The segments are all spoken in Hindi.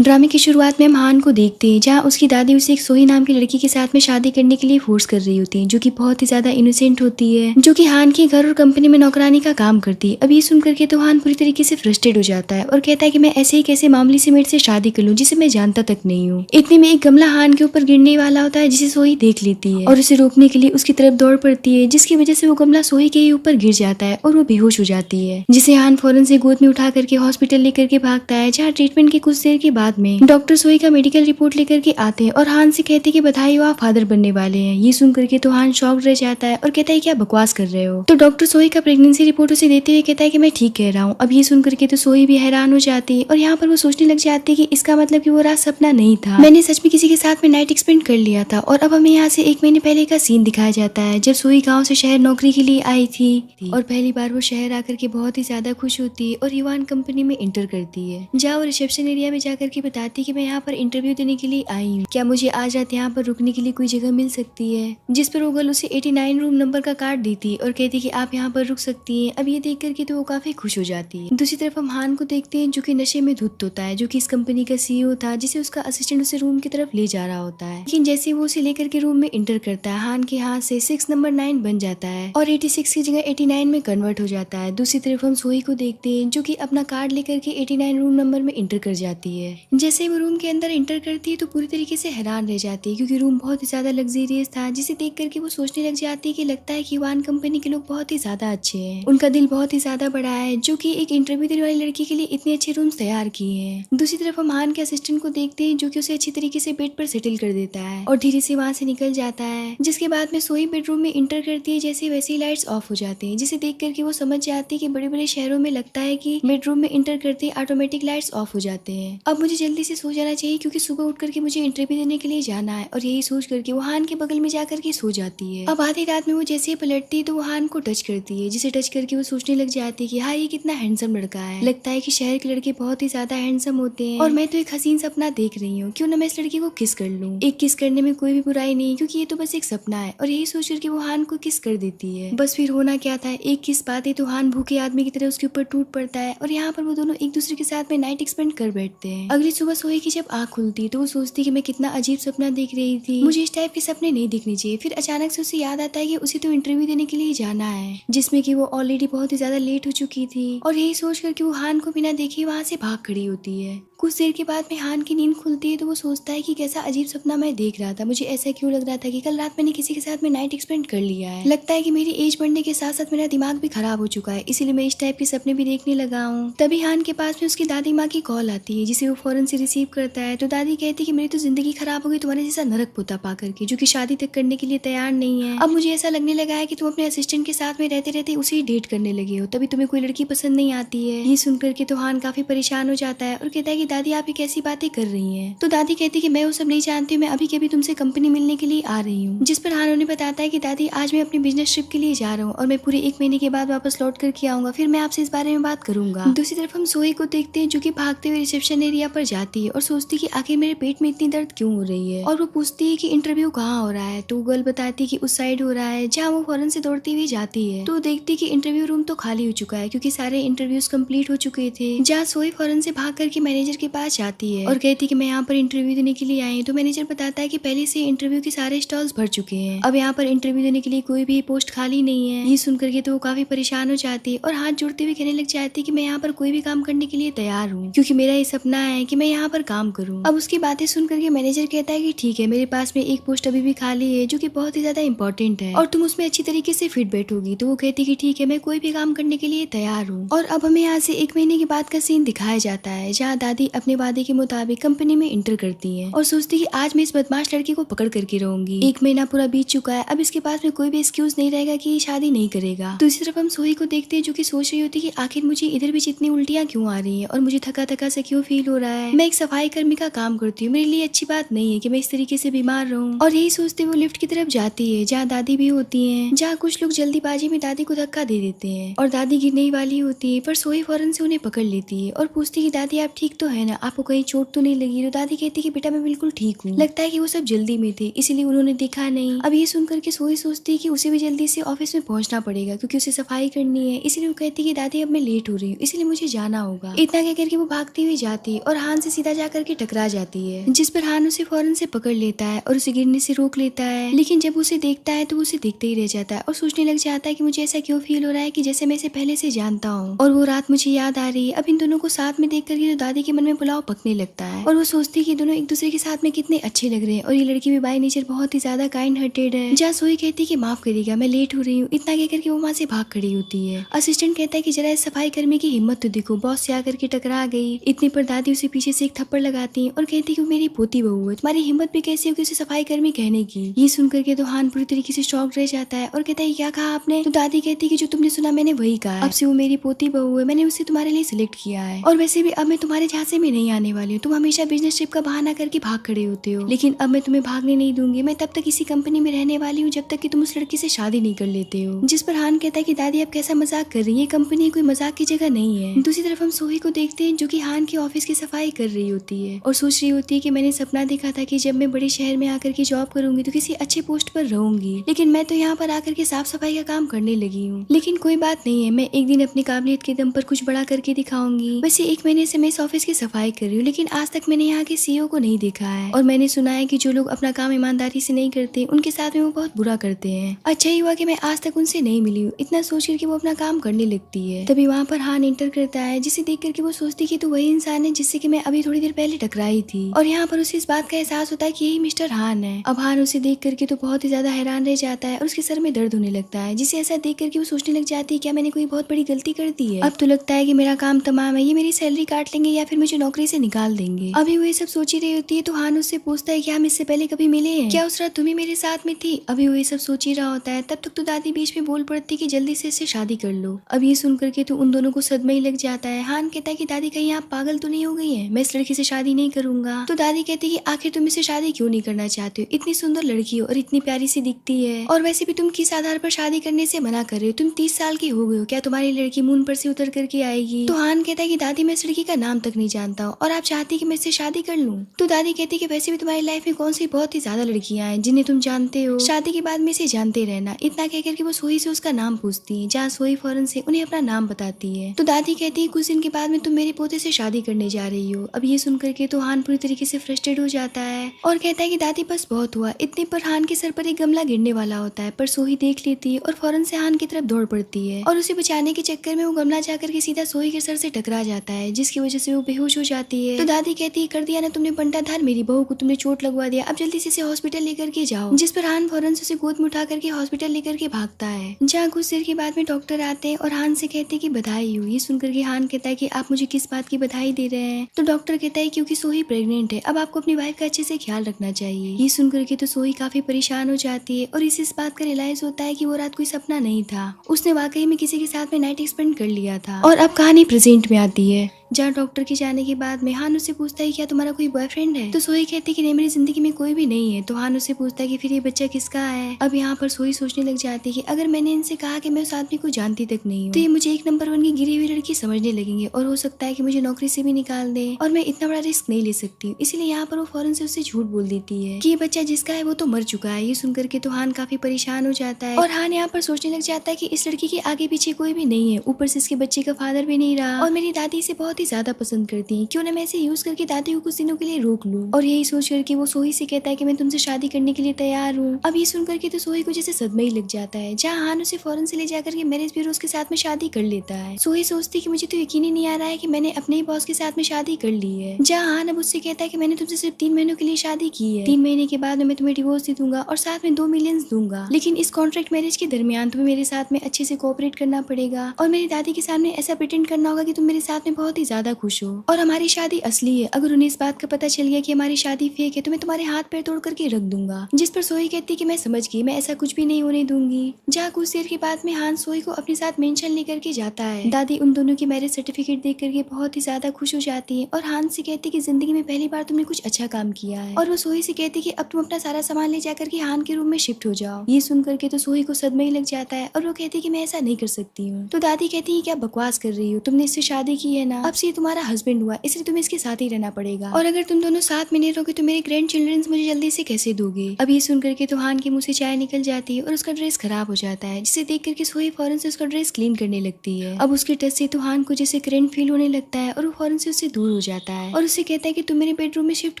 ड्रामे की शुरुआत में हम हान को देखते हैं जहाँ उसकी दादी उसे एक सोही नाम की लड़की के साथ में शादी करने के लिए फोर्स कर रही होती है, जो कि बहुत ही ज्यादा इनोसेंट होती है, जो कि हान के घर और कंपनी में नौकरानी का काम करती है। अब ये सुन करके तो हान पूरी तरीके से फ्रस्ट्रेट हो जाता है और कहता है कि मैं ऐसे ही कैसे मामूली सी मेड से शादी कर लूं जिसे मैं जानता तक नहीं हूँ। इतने में एक गमला हान के ऊपर गिरने वाला होता है जिसे सोही देख लेती है और उसे रोकने के लिए उसकी तरफ दौड़ पड़ती है, जिसकी वजह से वो गमला सोही के ही ऊपर गिर जाता है और वो बेहोश हो जाती है, जिसे हान फौरन से गोद में उठा करके हॉस्पिटल लेकर के भागता है, जहाँ ट्रीटमेंट के कुछ देर के बाद में डॉक्टर सोही का मेडिकल रिपोर्ट लेकर के आते हैं और हान से कहते हैं कि बधाई हो, आप फादर बनने वाले हैं। ये सुन करके तो हान शॉक रह जाता है और कहता है क्या बकवास कर रहे हो। तो डॉक्टर सोही का प्रेगनेंसी रिपोर्ट उसे देते हुए कहता है कि मैं ठीक कह रहा हूँ। अब ये सुन करके तो सोही भी हैरान हो जाती है और यहाँ पर वो सोचने लग जाती है कि इसका मतलब कि वो रात सपना नहीं था, मैंने सच में किसी के साथ में नाइट एक्सपेंड कर लिया था। और अब हमें यहाँ से 1 महीने पहले का सीन दिखाया जाता है जब सोही गाँव से शहर नौकरी के लिए आई थी और पहली बार वो शहर आकर के बहुत ही ज्यादा खुश होती है और युवान कंपनी में इंटर करती है, जहाँ वो रिसेप्शन एरिया में जाकर के बताती है कि मैं यहाँ पर इंटरव्यू देने के लिए आई हूँ, क्या मुझे आज रात यहाँ पर रुकने के लिए कोई जगह मिल सकती है। जिस पर वो गर्ल उसे 89 रूम नंबर का कार्ड देती है और कहती कि आप यहाँ पर रुक सकती हैं। अब ये देख करके तो वो काफी खुश हो जाती है। दूसरी तरफ हम हान को देखते हैं जो कि नशे में धुत होता है, जो कि इस कंपनी का सीईओ था, जिसे उसका असिस्टेंट उसे रूम की तरफ ले जा रहा होता है। लेकिन जैसे वो उसे लेकर के रूम में इंटर करता है, हान के हाथ से 6 नंबर 9 बन जाता है और 86 की जगह 89 में कन्वर्ट हो जाता है। दूसरी तरफ हम सोही को देखते हैं जो कि अपना कार्ड लेकर के 89 रूम नंबर में इंटर कर जाती है। जैसे वो रूम के अंदर इंटर करती है तो पूरी तरीके से हैरान रह जाती है, क्योंकि रूम बहुत ही ज्यादा लग्जरियस था, जिसे देख करके वो सोचने लग जाती है कि लगता है कि वान कंपनी के लोग बहुत ही ज्यादा अच्छे हैं, उनका दिल बहुत ही ज्यादा बड़ा है, जो कि एक इंटरव्यू देने वाली लड़की के लिए इतने अच्छे रूम्स तैयार किए हैं। दूसरी तरफ हम हान के असिस्टेंट को देखते हैं जो कि उसे अच्छी तरीके से बेड पर सेटल कर देता है और धीरे से वहां से निकल जाता है। जिसके बाद में सोही बेडरूम में इंटर करती है, जैसे वैसे ही लाइट्स ऑफ हो जाते हैं, जिसे देख करके वो समझ जाती है कि बड़े बड़े शहरों में लगता है कि बेडरूम में इंटर करते ही ऑटोमेटिक लाइट्स ऑफ हो जाते हैं। अब मुझे जल्दी से सो जाना चाहिए क्योंकि सुबह उठ करके मुझे इंटरव्यू देने के लिए जाना है। और यही सोच करके वो हान के बगल में जाकर के सो जाती है। अब आधी रात में वो जैसे ही पलटती है तो वो हान को टच करती है, जिसे टच करके वो सोचने लग जाती है कि हाँ ये कितना हैंडसम लड़का है, लगता है कि शहर के लड़के बहुत ही ज्यादा हैंडसम होते हैं और मैं तो एक हसीन सपना देख रही हूँ, क्यों ना मैं इस लड़की को किस कर लूँ। एक किस करने में कोई भी बुराई नहीं, क्योंकि ये तो बस एक सपना है। और यही सोच करके वो हान को किस कर देती है। बस फिर होना क्या था, एक किस पाते तो हान भूखे आदमी की तरह उसके ऊपर टूट पड़ता है और यहाँ पर वो दोनों एक दूसरे के साथ में नाइट एक्सपेंड कर बैठते हैं। अगली सुबह सोही की जब आँख खुलती है तो वो सोचती कि मैं कितना अजीब सपना देख रही थी, मुझे इस टाइप के सपने नहीं देखने चाहिए। फिर अचानक से उसे याद आता है कि उसे तो इंटरव्यू देने के लिए जाना है, जिसमें कि वो ऑलरेडी बहुत ही ज्यादा लेट हो चुकी थी। और यही सोच करके वो हान को बिना देखे वहां से भाग खड़ी होती है। कुछ देर के बाद में हान की नींद खुलती है तो वो सोचता है कि कैसा अजीब सपना मैं देख रहा था, मुझे ऐसा क्यों लग रहा था कि कल रात मैंने किसी के साथ में नाइट एक्सपेंड कर लिया है। लगता है कि मेरी एज बढ़ने के साथ साथ मेरा दिमाग भी खराब हो चुका है, इसीलिए मैं इस टाइप के सपने भी देखने लगा हूँ। तभी हान के पास में उसकी दादी माँ की कॉल आती है, जिसे वो फौरन से रिसीव करता है। तो दादी कहती है कि मेरी तो जिंदगी खराब हो गई तुम्हारे जैसा नरक पोता पा करके, जो कि शादी तक करने के लिए तैयार नहीं है। अब मुझे ऐसा लगने लगा है कि तुम अपने असिस्टेंट के साथ में रहते रहते उसे ही डेट करने लगे हो, तभी तुम्हें कोई लड़की पसंद नहीं आती है। ये सुनकर के तो हान काफी परेशान हो जाता है और कहता है कि दादी आप ये कैसी बातें कर रही हैं। तो दादी कहती है कि मैं वो सब नहीं जानती हूँ, मैं अभी के अभी तुमसे कंपनी मिलने के लिए आ रही हूँ। जिस पर हान उन्हें बताता है कि दादी आज मैं अपनी बिजनेस ट्रिप के लिए जा रहा हूँ और मैं पूरे 1 महीने के बाद वापस लौट करके आऊंगा, फिर मैं आपसे इस बारे में बात करूंगा। दूसरी तरफ हम सोही को देखते हैं जो कि भागते हुए रिसेप्शन एरिया पर जाती है और सोचती कि आखिर मेरे पेट में इतनी दर्द क्यों हो रही है। और वो पूछती है कि इंटरव्यू कहाँ हो रहा है, तो गर्ल बताती है कि उस साइड हो रहा है, जहाँ वो फौरन से दौड़ती हुई जाती है। तो देखती कि इंटरव्यू रूम तो खाली हो चुका है क्योंकि सारे इंटरव्यूज कंप्लीट हो चुके थे। जहाँ सोही फौरन से भाग करके मैनेजर के पास जाती है और कहती कि मैं यहाँ पर इंटरव्यू देने के लिए आई। तो मैनेजर बताता है कि पहले से इंटरव्यू के सारे स्टॉल्स भर चुके हैं, अब यहाँ पर इंटरव्यू देने के लिए कोई भी पोस्ट खाली नहीं है। ये सुनकर के तो वो काफी परेशान हो जाती है और हाथ जोड़ते हुए कहने लग जाती है कि मैं यहाँ पर कोई भी काम करने के लिए तैयार हूँ, क्योंकि मेरा ये सपना है कि मैं यहाँ पर काम करूँ। अब उसकी बातें सुन करके मैनेजर कहता है कि ठीक है, मेरे पास में एक पोस्ट अभी भी खाली है जो कि बहुत ही ज्यादा इंपॉर्टेंट है और तुम उसमें अच्छी तरीके से फिट बैठोगी। तो वो कहती कि ठीक है, मैं कोई भी काम करने के लिए तैयार हूँ। और अब हमें यहाँ से 1 महीने के बाद का सीन दिखाया जाता है, जहाँ दादी अपने वादे के मुताबिक कंपनी में इंटर करती है और सोचती कि आज मैं इस बदमाश लड़की को पकड़ करके रहूंगी। 1 महीना पूरा बीत चुका है, अब इसके पास में कोई भी एक्सक्यूज नहीं रहेगा कि ये शादी नहीं करेगा। दूसरी तरफ हम सोही को देखते हैं जो कि सोच रही होती है कि आखिर मुझे इधर भी जितनी उल्टियां क्यों आ रही है और मुझे थका थका से क्यों फील हो रहा है। मैं एक सफाई कर्मी का काम करती हूँ, मेरे लिए अच्छी बात नहीं है कि मैं इस तरीके से बीमार रहूं। और यही सोचते वो लिफ्ट की तरफ जाती है जहाँ दादी भी होती है, जहाँ कुछ लोग जल्दीबाजी में दादी को धक्का दे देते हैं और दादी गिरने वाली होती है, पर सोही फौरन से उन्हें पकड़ लेती है और पूछती है दादी आप ठीक तो है ना, आपको कहीं चोट तो नहीं लगी? तो दादी कहती कि बेटा मैं बिल्कुल ठीक हूँ, लगता है कि वो सब जल्दी में थे इसीलिए उन्होंने देखा नहीं। अब ये सुनकर के सोई सोचती है कि उसे भी जल्दी से ऑफिस में पहुंचना पड़ेगा क्योंकि उसे सफाई करनी है, इसलिए वो कहती कि दादी अब मैं लेट हो रही हूँ इसलिए मुझे जाना होगा। इतना कह करके वो भागती हुई जाती है और हान से सीधा जाकर के टकरा जाती है, जिस पर हान उसे फौरन से पकड़ लेता है और उसे गिरने से रोक लेता है। लेकिन जब उसे देखता है तो वो उसे देखते ही रह जाता है और सोचने लग जाता है कि मुझे ऐसा क्यों फील हो रहा है कि जैसे मैं इसे पहले से जानता हूँ और वो रात मुझे याद आ रही है। अब इन दोनों को साथ में देख करके तो दादी के मन में पुलाव पकने लगता है और वो सोचती है कि दोनों एक दूसरे के साथ में कितने अच्छे लग रहे हैं और ये लड़की भी बाय नेचर बहुत ही ज्यादा काइंड हार्टेड है। जहाँ सोई कहती है कि माफ करिएगा मैं लेट हो रही हूँ, इतना कह करके वो वहाँ से भाग खड़ी होती है। असिस्टेंट कहता है कि जरा इस सफाई कर्मी की हिम्मत तो देखो, बॉस से आकर के टकरा गई। इतनी पर दादी उसे पीछे से एक थप्पड़ लगाती है और कहती कि वो मेरी पोती बहू है, तुम्हारी हिम्मत भी कैसी होगी उसे सफाई कर्मी कहने की। ये सुनकर के तो हान पूरी तरीके से शॉक रह जाता है और कहता है क्या कहा आपने? तो दादी कहती है कि जो तुमने सुना मैंने वही कहा, अब से वो मेरी पोती बहू है, मैंने उसे तुम्हारे लिए सिलेक्ट किया है और वैसे भी अब मैं तुम्हारे झांसे में नहीं आने वाली हूँ। तुम हमेशा बिजनेस ट्रिप का बहाना करके भाग खड़े होते हो, लेकिन अब मैं तुम्हें भागने नहीं दूंगी। मैं तब तक इसी कंपनी में रहने वाली हूँ जब तक कि तुम उस लड़की से शादी नहीं कर लेते हो। जिस पर हान कहता है कि दादी आप कैसा मजाक कर रही है, कंपनी कोई मजाक की जगह नहीं है। दूसरी तरफ हम सोही को देखते हैं जो कि हान के ऑफिस की सफाई कर रही होती है और सोच रही होती है कि मैंने सपना देखा था कि जब मैं बड़े शहर में आकर के जॉब करूंगी तो किसी अच्छे पोस्ट पर रहूंगी, लेकिन मैं तो यहाँ पर आकर के साफ सफाई का काम करने लगी हूँ। लेकिन कोई बात नहीं है, मैं एक दिन अपनी काबिलियत के दम पर कुछ बड़ा करके दिखाऊंगी। वैसे 1 महीने से मैं इस ऑफिस की सफाई कर रही हूँ, लेकिन आज तक मैंने यहाँ के सीईओ को नहीं देखा है और मैंने सुना है कि जो लोग अपना काम ईमानदारी से नहीं करते उनके साथ में वो बहुत बुरा करते हैं। अच्छा ही हुआ कि मैं आज तक उनसे नहीं मिली हूँ। इतना सोच करके वो अपना काम करने लगती है। तभी वहाँ पर हान एंटर करता है, जिसे देख करके वो सोचती कि तो वही इंसान है जिससे कि मैं अभी थोड़ी देर पहले टकराई थी और यहाँ पर उसे इस बात का एहसास होता है कि यही मिस्टर हान है। अब हान उसे देख करके तो बहुत ही ज्यादा हैरान रह जाता है और उसके सर में दर्द होने लगता है, जिसे ऐसा देख करके वो सोचने लग जाती है क्या मैंने कोई बहुत बड़ी गलती कर दी है? अब तो लगता है कि मेरा काम तमाम है, ये मेरी सैलरी काट लेंगे या फिर मुझे नौकरी से निकाल देंगे। अभी वो ये सब सोच ही रही होती है तो हान उससे पूछता है क्या हम इससे पहले कभी मिले हैं? क्या उस रात तुम ही मेरे साथ में थी? अभी वो ये सब सोच ही रहा होता है, तब तक तो दादी बीच में बोल पड़ती कि जल्दी से इससे शादी कर लो। अब ये सुन करके तो उन दोनों को सदमा ही लग जाता है। हान कहता है कि दादी कहीं आप पागल तो नहीं हो गई है, मैं इस लड़की से शादी नहीं करूंगा। तो दादी कहती है कि आखिर तुम इससे शादी क्यों नहीं करना चाहते हो? इतनी सुंदर लड़की हो और इतनी प्यारी सी दिखती है और वैसे भी तुम किस आधार पर शादी करने से मना कर रहे हो? तुम 30 साल की हो गए हो, क्या तुम्हारी लड़की मून पर से उतर करके आएगी? तो हान कहता है कि दादी मैं इस लड़की का नाम तक नहीं जानता हूँ और आप चाहती कि मैं इससे शादी कर लूँ? तो दादी कहती है कि वैसे भी तुम्हारी लाइफ में कौन सी बहुत ही ज्यादा लड़कियां हैं जिन्हें तुम जानते हो, शादी के बाद में इसे जानते रहना। इतना कहकर के वो सोही से उसका नाम पूछती है, जहाँ सोही फौरन से उन्हें अपना नाम बताती है। तो दादी कहती है कुछ दिन के बाद में तुम मेरे पोते से शादी करने जा रही हो। अब ये सुनकर के तो हान पूरी तरीके से फ्रस्ट्रेट हो जाता है और कहता है कि दादी बस बहुत हुआ। इतने पर हान के सर पर एक गमला गिरने वाला होता है, पर सोही देख लेती है और फौरन से हान की तरफ दौड़ पड़ती है और उसे बचाने के चक्कर में वो गमला जाकर के सीधा सोही के सर से टकरा जाता है, जिसकी वजह से वो बेहोश हो जाती है। तो दादी कहती है कर दिया ना तुमने बंटाधार, मेरी बहू को तुमने चोट लगवा दिया, अब जल्दी से इसे हॉस्पिटल लेकर के जाओ। जिस पर हान फौरन से उसे गोद में उठा करके हॉस्पिटल लेकर के भागता है, जहाँ कुछ देर के बाद में डॉक्टर आते हैं और हान से कहते हैं कि बधाई हो। ये सुनकर के हान कहता है कि आप मुझे किस बात की बधाई दे रहे हैं? तो डॉक्टर कहता है क्योंकि सोही प्रेग्नेंट है, अब आपको अपनी वाइफ का अच्छे से ख्याल रखना चाहिए। ये सुनकर के तो सोही काफी परेशान हो जाती है और इसे इस बात का रियलाइज होता है कि वो रात कोई सपना नहीं था, उसने वाकई में किसी के साथ में नाइट स्पेंड कर लिया था। और अब कहानी प्रेजेंट में आती है, जहाँ डॉक्टर के जाने के बाद में हान उससे पूछता है क्या तुम्हारा कोई बॉयफ्रेंड है? तो सोही कहती है कि नहीं मेरी जिंदगी में कोई भी नहीं है। तो हान उससे पूछता है कि फिर ये बच्चा किसका है? अब यहाँ पर सोही सोचने लग जाती है कि अगर मैंने इनसे कहा कि मैं उस आदमी को जानती तक नहीं हूँ तो ये मुझे 1 नंबर 1 की गिरी हुई लड़की समझने लगेंगे और हो सकता है कि मुझे नौकरी से भी निकाल दे और मैं इतना बड़ा रिस्क नहीं ले सकती। इसीलिए यहाँ पर वो फौरन से उससे झूठ बोल देती है कि ये बच्चा जिसका है वो तो मर चुका है। ये सुनकर के तो हान काफी परेशान हो जाता है और हान यहाँ पर सोचने लग जाता है कि इस लड़की के आगे पीछे कोई भी नहीं है, ऊपर से इसके बच्चे का फादर भी नहीं रहा और मेरी दादी इसे बहुत ही ज्यादा पसंद करती है, क्यों ना मैं इसे यूज करके दादी को कुछ दिनों के लिए रोक लूं। और यही सोच करके वो सोही से कहता है कि मैं तुमसे शादी करने के लिए तैयार हूँ। अब ये सुनकर के तो सोही को जैसे सदमा ही लग जाता है, जहाँ हान उसे फौरन से ले जाकर के मैरिज ब्यूरो के साथ में शादी कर लेता है। सोही सोचती है कि मुझे तो यकीन ही नहीं आ रहा है कि मैंने अपने ही बॉस के साथ में शादी कर ली है। जहाँ हान अब उससे कहता है कि मैंने तुमसे सिर्फ 3 महीनों के लिए शादी की है, 3 महीने के बाद मैं तुम्हें डिवोर्स दे दूंगा और साथ में 2 मिलियन दूंगा, लेकिन इस कॉन्ट्रैक्ट मैरिज के दरमियान तुम्हें मेरे साथ में अच्छे से कोऑपरेट करना पड़ेगा और मेरी दादी के सामने ऐसा प्रिटेंड करना होगा कि तुम मेरे साथ में बहुत ही ज्यादा खुश हो और हमारी शादी असली है। अगर उन्हें इस बात का पता चल गया कि हमारी शादी फेक है तो मैं तुम्हारे हाथ पैर तोड़ करके रख दूंगा। जिस पर सोही कहती कि मैं समझ गई, मैं ऐसा कुछ भी नहीं होने दूंगी। जहाँ कुछ देर के बाद में हान सोही को अपने साथ मेंशन लेकर के जाता है। दादी उन दोनों की मैरिज सर्टिफिकेट देख करके बहुत ही ज्यादा खुश हो जाती है और हान से कहती कि जिंदगी में पहली बार तुमने कुछ अच्छा काम किया है। और वो सोही से कहती कि अब तुम अपना सारा सामान ले जाकर के हान के रूम में शिफ्ट हो जाओ। ये सुन करके तो सोही को सदमा ही लग जाता है और वो कहती कि मैं ऐसा नहीं कर सकती हूँ। तो दादी कहती है क्या बकवास कर रही हो, तुमने इससे शादी की है ना, अब से ये तुम्हारा हस्बैंड हुआ, इसलिए तुम्हें इसके साथ ही रहना पड़ेगा, और अगर तुम दोनों साथ में नहीं रहोगे तो मेरे ग्रैंड चिल्ड्रंस मुझे जल्दी से कैसे दोगे। अब ये सुन करके तो हान के मुंह से चाय निकल जाती है और उसका ड्रेस खराब हो जाता है, जिसे देख करके सोही फौरन से उसका ड्रेस क्लीन करने लगती है। अब उसके टच से तो हान को जैसे करंट फील होने लगता है और वो फौरन से उससे दूर हो जाता है और उससे कहता है कि तुम मेरे बेडरूम में शिफ्ट